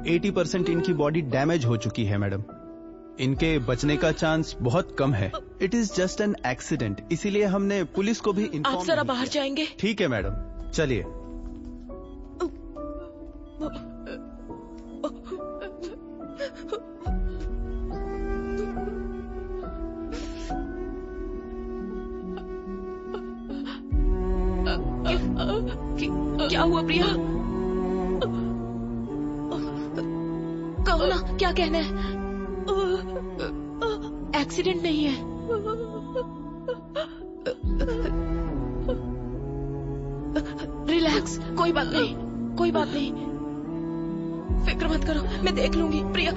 80% इनकी बॉडी डैमेज हो चुकी है मैडम। इनके बचने का चांस बहुत कम है। It is just an accident, इसीलिए हमने पुलिस को भी इन्फॉर्म। आप जरा बाहर जाएंगे? ठीक है मैडम, चलिए। क्या हुआ प्रिया? कहो ना, क्या कहना है? एक्सीडेंट नहीं है। रिलैक्स, कोई बात नहीं, कोई बात नहीं, फिक्र मत करो, मैं देख लूंगी प्रिया।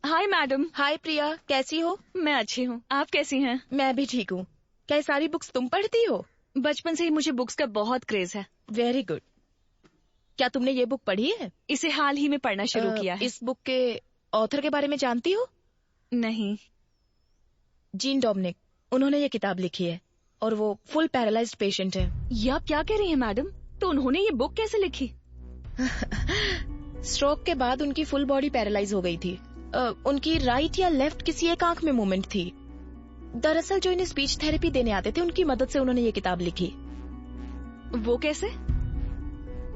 Hi madam. हाय प्रिया, कैसी हो? मैं अच्छी हूँ, आप कैसी हैं? मैं भी ठीक हूँ। क्या ये सारी बुक्स तुम पढ़ती हो? बचपन से ही मुझे बुक्स का बहुत क्रेज है। Very good. क्या तुमने ये बुक पढ़ी है? इसे हाल ही में पढ़ना शुरू किया है। इस बुक के ऑथर के बारे में जानती हो? नहीं। जीन डोमिनिक, उन्होंने ये किताब लिखी है और वो फुल पैरालाइज्ड पेशेंट है। ये आप क्या कह रही हैं मैडम? तो उन्होंने ये बुक कैसे लिखी? स्ट्रोक के बाद उनकी फुल बॉडी पैरालाइज हो गई थी। उनकी राइट या लेफ्ट किसी एक आंख में मूवमेंट थी। दरअसल जो इन्हें स्पीच थेरेपी देने आते थे, उनकी मदद से उन्होंने ये किताब लिखी। वो कैसे?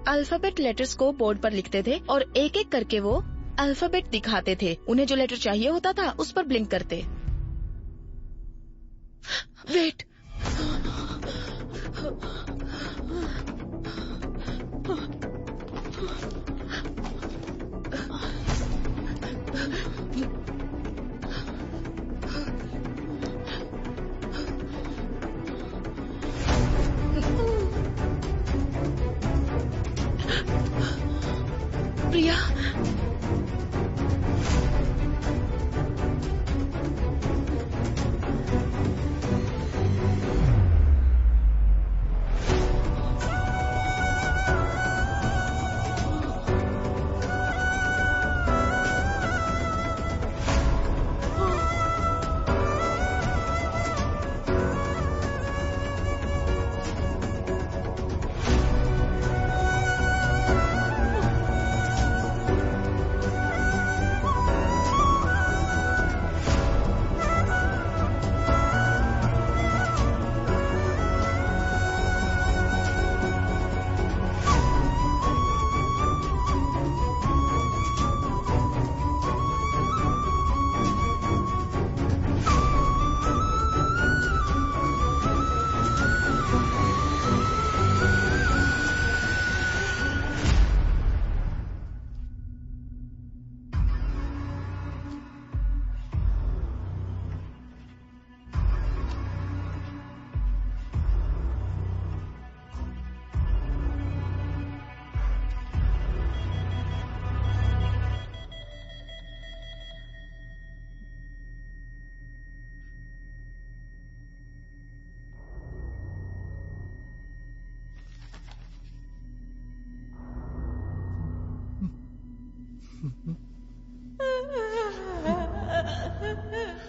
अल्फाबेट लेटर्स को बोर्ड पर लिखते थे और एक एक करके वो अल्फाबेट दिखाते थे। उन्हें जो लेटर चाहिए होता था उस पर ब्लिंक करते। वेट, प्रिया,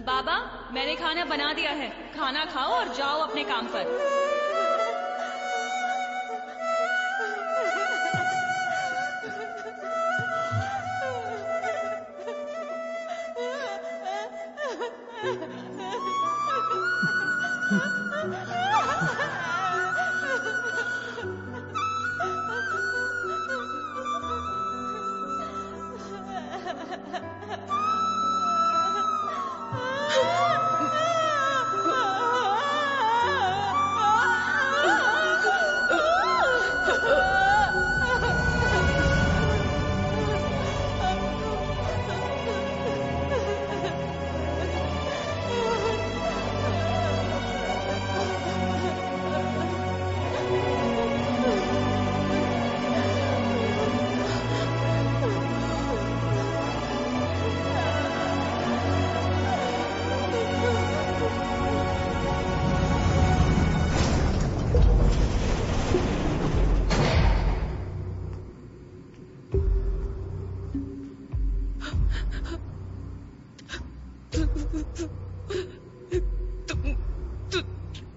बाबा, मैंने खाना बना दिया है। खाना खाओ और जाओ अपने काम पर।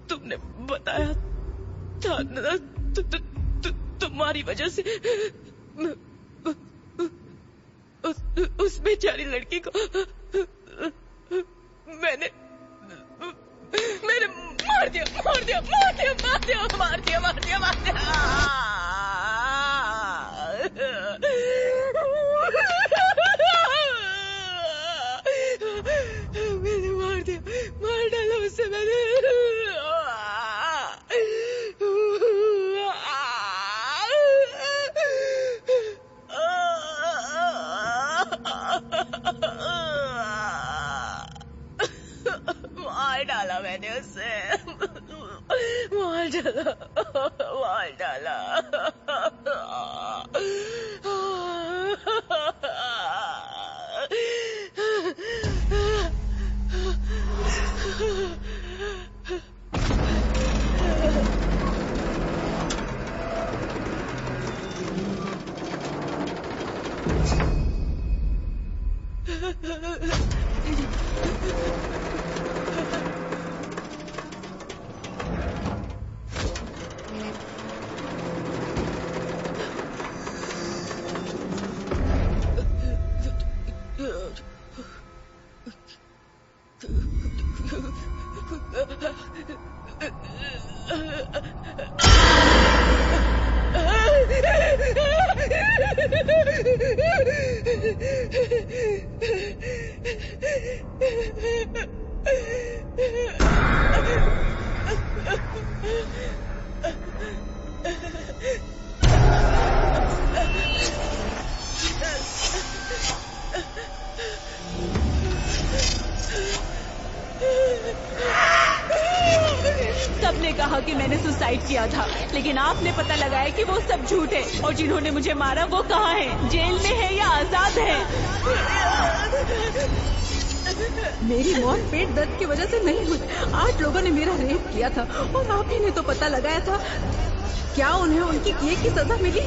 तुमने बताया था ना, तुम्हारी वजह से उस बेचारी लड़की को मैंने मार दिया। मैंने मार डाला उसे मैंने। मार डाला मैंने उसे, मार डाला। सबने कहा कि मैंने सुसाइड किया था, लेकिन आपने पता लगाया कि वो सब झूठ है, और जिन्होंने मुझे मारा वो कहाँ है? जेल में है या आजाद है? मेरी मौत पेट दर्द की वजह से नहीं हुई। 8 लोगों ने मेरा रेप किया था और आप ही ने तो पता लगाया था। क्या उन्हें उनकी किए की सजा मिली?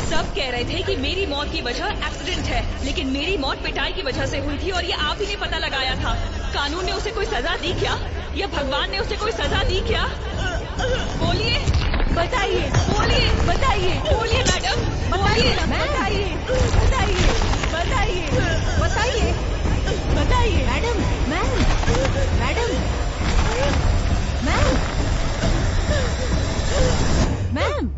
सब कह रहे थे कि मेरी मौत की वजह एक्सीडेंट है, लेकिन मेरी मौत पिटाई की वजह से हुई थी और ये आप ही ने पता लगाया था। कानून ने उसे कोई सजा दी क्या, या भगवान ने उसे कोई सजा दी क्या? बोलिए, बताइए, बोलिए मैडम, बताइए, मैडम, मैम।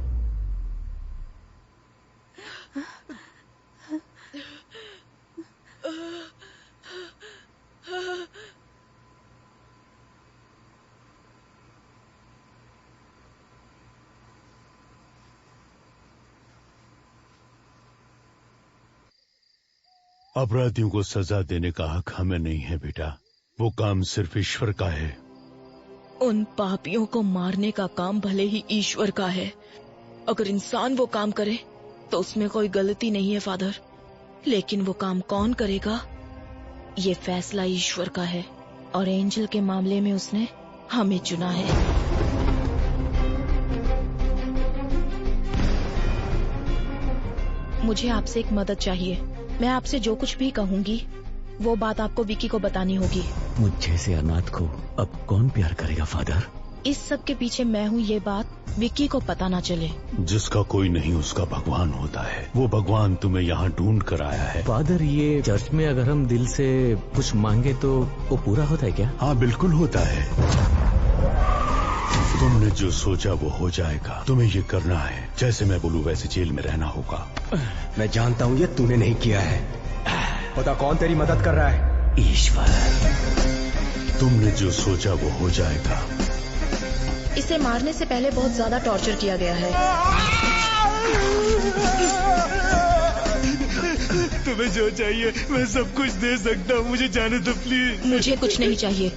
अपराधियों को सजा देने का हक हमें नहीं है बेटा, वो काम सिर्फ ईश्वर का है। उन पापियों को मारने का काम भले ही ईश्वर का है, अगर इंसान वो काम करे तो उसमें कोई गलती नहीं है फादर, लेकिन वो काम कौन करेगा ये फैसला ईश्वर का है, और एंजल के मामले में उसने हमें चुना है। मुझे आपसे एक मदद चाहिए। मैं आपसे जो कुछ भी कहूंगी वो बात आपको विकी को बतानी होगी। मुझ जैसे अनाथ को अब कौन प्यार करेगा फादर? इस सब के पीछे मैं हूँ, ये बात विकी को पता ना चले। जिसका कोई नहीं उसका भगवान होता है, वो भगवान तुम्हें यहाँ ढूंढ कर आया है। फादर, ये चर्च में अगर हम दिल से कुछ मांगे तो वो पूरा होता है क्या? हाँ बिल्कुल होता है। तुमने जो सोचा वो हो जाएगा। तुम्हें ये करना है, जैसे मैं बोलूँ वैसे जेल में रहना होगा। मैं जानता हूँ ये तूने नहीं किया है। पता कौन तेरी मदद कर रहा है? ईश्वर। तुमने जो सोचा वो हो जाएगा। इसे मारने से पहले बहुत ज्यादा टॉर्चर किया गया है। तुम्हें जो चाहिए मैं सब कुछ दे सकता हूँ, मुझे जाने दो प्लीज। मुझे कुछ नहीं चाहिए,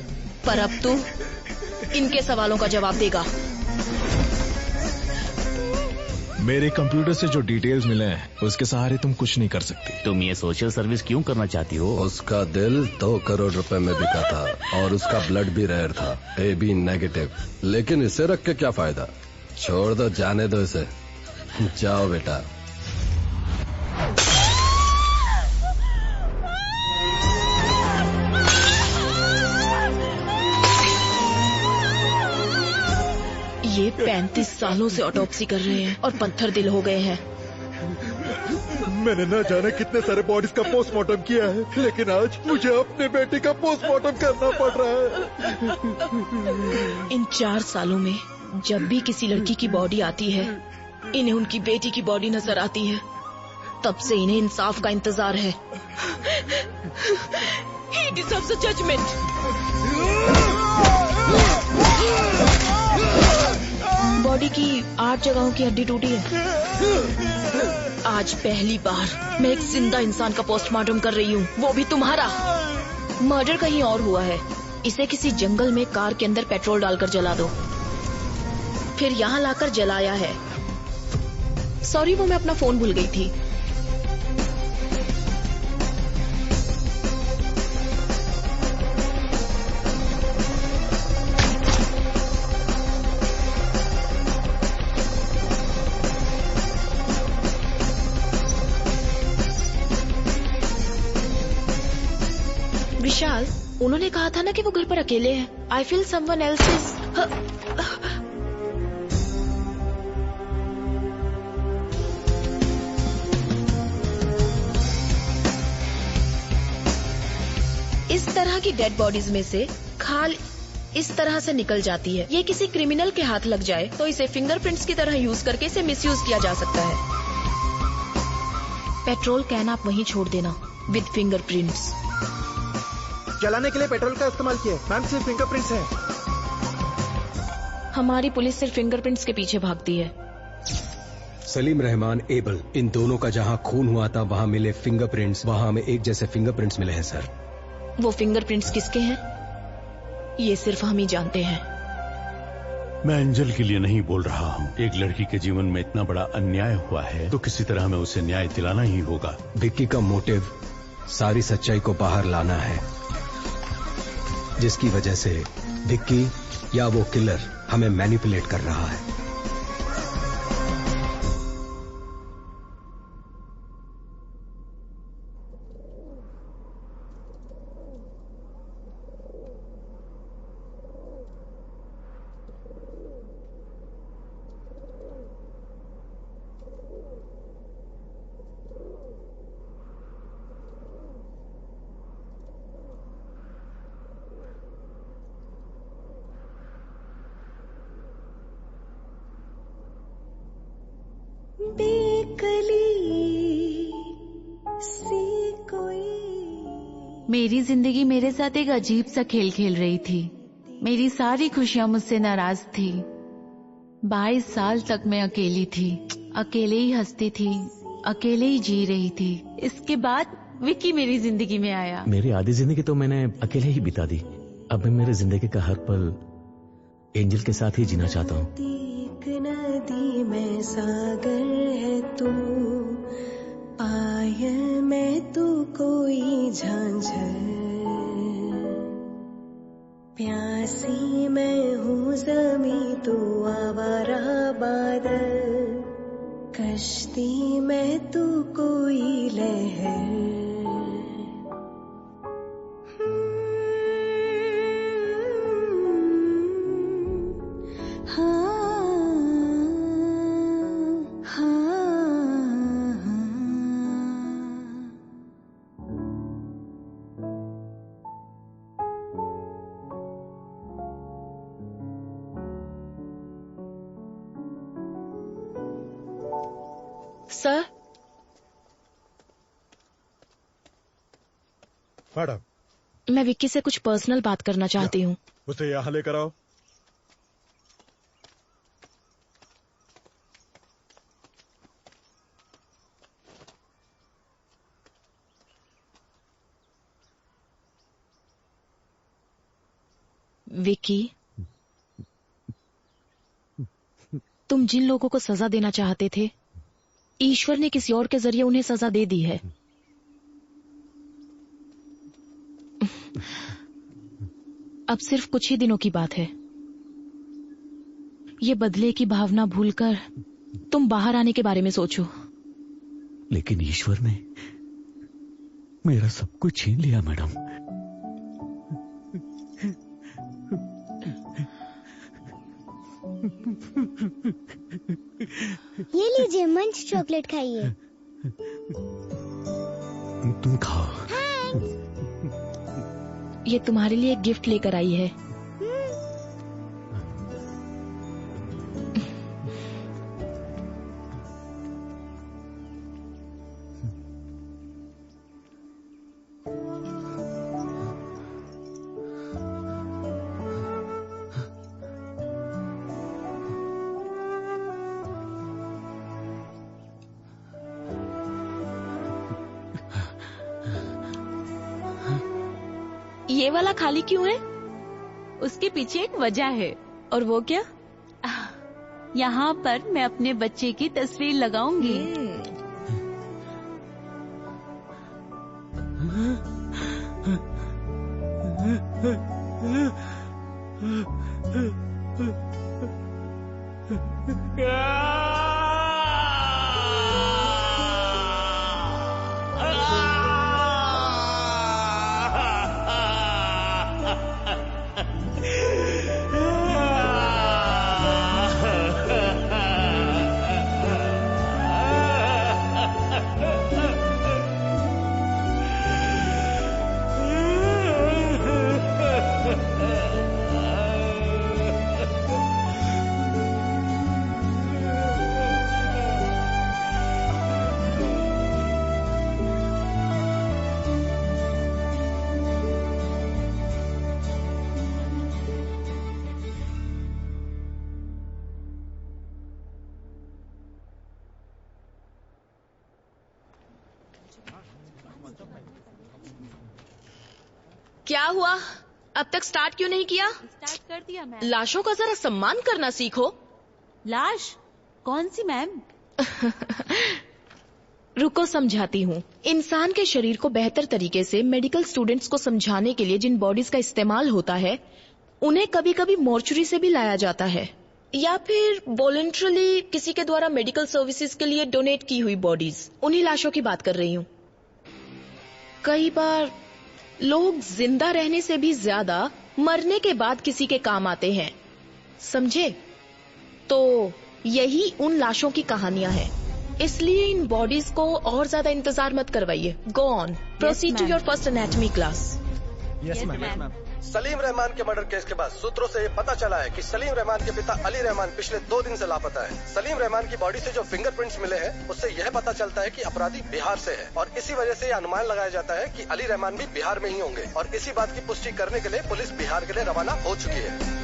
पर अब तू इनके सवालों का जवाब देगा। मेरे कंप्यूटर से जो डिटेल्स मिले हैं उसके सहारे तुम कुछ नहीं कर सकती। तुम ये सोशल सर्विस क्यों करना चाहती हो? उसका दिल 2 करोड़ रुपए में बिका था और उसका ब्लड भी रेयर था, AB नेगेटिव। लेकिन इसे रख के क्या फायदा? छोड़ दो, जाने दो इसे। जाओ बेटा। 35 सालों से ऑटोप्सी कर रहे हैं और पत्थर दिल हो गए हैं। मैंने न जाने कितने सारे बॉडीज का पोस्टमार्टम किया है, लेकिन आज मुझे अपने बेटे का पोस्टमार्टम करना पड़ रहा है। इन 4 सालों में जब भी किसी लड़की की बॉडी आती है, इन्हें उनकी बेटी की बॉडी नजर आती है। तब से इन्हें इंसाफ का इंतजार है। He deserves a judgment. Body की 8 जगहों की हड्डी टूटी है। आज पहली बार मैं एक जिंदा इंसान का पोस्टमार्टम कर रही हूँ, वो भी तुम्हारा। मर्डर कहीं और हुआ है। इसे किसी जंगल में कार के अंदर पेट्रोल डालकर जला दो, फिर यहाँ लाकर जलाया है। सॉरी, वो मैं अपना फोन भूल गई थी। विशाल, उन्होंने कहा था ना कि वो घर पर अकेले हैं। I feel someone else is. इस तरह की डेड बॉडीज में से खाल इस तरह से निकल जाती है। ये किसी क्रिमिनल के हाथ लग जाए तो इसे फिंगरप्रिंट्स की तरह यूज करके इसे मिसयूज किया जा सकता है। पेट्रोल कैन आप वहीं छोड़ देना विद फिंगरप्रिंट्स। जलाने के लिए पेट्रोल का इस्तेमाल किया। मैम, सिर्फ फिंगरप्रिंट्स हैं। हमारी पुलिस सिर्फ फिंगरप्रिंट्स के पीछे भागती है। सलीम रहमान, एबल, इन दोनों का जहां खून हुआ था वहां मिले फिंगरप्रिंट्स, वहां हमें एक जैसे फिंगरप्रिंट्स मिले हैं सर। वो फिंगरप्रिंट्स किसके हैं ये सिर्फ हम ही जानते हैं। मैं एंजल के लिए नहीं बोल रहा हूँ। एक लड़की के जीवन में इतना बड़ा अन्याय हुआ है तो किसी तरह हमें उसे न्याय दिलाना ही होगा। विक्की का मोटिव सारी सच्चाई को बाहर लाना है, जिसकी वजह से विक्की या वो किलर हमें मैनिपुलेट कर रहा है। मेरी जिंदगी मेरे साथ एक अजीब सा खेल खेल रही थी। मेरी सारी खुशियां मुझसे नाराज थी। 22 साल तक मैं अकेली थी, अकेले ही हंसती थी, अकेले ही जी रही थी। इसके बाद विक्की मेरी जिंदगी में आया। मेरी आधी जिंदगी तो मैंने अकेले ही बिता दी। अब मैं मेरी जिंदगी का हर पल एंजल के साथ ही जीना चाहता हूँ। एक नदी में सागर है तू, पायल में तू कोई झांझर, प्यासी मैं हूँ ज़मीं तू आवारा बादल, कश्ती में तू कोई लहर। सर, मैडम, मैं विक्की से कुछ पर्सनल बात करना चाहती हूँ। उसे यहाँ लेकर आओ। विक्की, तुम जिन लोगों को सजा देना चाहते थे, ईश्वर ने किसी और के जरिए उन्हें सजा दे दी है। अब सिर्फ कुछ ही दिनों की बात है। ये बदले की भावना भूलकर तुम बाहर आने के बारे में सोचो। लेकिन ईश्वर ने मेरा सब कुछ छीन लिया मैडम। ये लीजिए मंच चॉकलेट खाइए। तुम खाओ। ये तुम्हारे लिए एक गिफ्ट लेकर आई है। ये वाला खाली क्यों है? उसके पीछे एक वजह है। और वो क्या? यहाँ पर मैं अपने बच्चे की तस्वीर लगाऊंगी। क्या हुआ? अब तक स्टार्ट क्यों नहीं किया? स्टार्ट कर दिया मैम। लाशों का जरा सम्मान करना सीखो। लाश? कौन सी मैम? रुको समझाती हूँ। इंसान के शरीर को बेहतर तरीके से मेडिकल स्टूडेंट्स को समझाने के लिए जिन बॉडीज का इस्तेमाल होता है, उन्हें कभी कभी मॉर्चुरी से भी लाया जाता है, या फिर वॉलंटरली किसी के द्वारा मेडिकल सर्विसेज के लिए डोनेट की हुई बॉडीज। उन्हीं लाशों की बात कर रही हूँ। कई बार लोग जिंदा रहने से भी ज्यादा मरने के बाद किसी के काम आते हैं, समझे? तो यही उन लाशों की कहानियां हैं। इसलिए इन बॉडीज को और ज्यादा इंतजार मत करवाइए। Go on, proceed to your first anatomy class. Yes ma'am. Salim Rahman के मर्डर केस के बाद सूत्रों से ये पता चला है कि सलीम रहमान के पिता अली रहमान पिछले 2 दिन से लापता है। सलीम रहमान की बॉडी से जो फिंगरप्रिंट्स मिले हैं, उससे यह पता चलता है कि अपराधी बिहार से है, और इसी वजह से यह अनुमान लगाया जाता है कि अली रहमान भी बिहार में ही होंगे। और इसी बात की पुष्टि करने के लिए पुलिस बिहार के लिए रवाना हो चुकी है।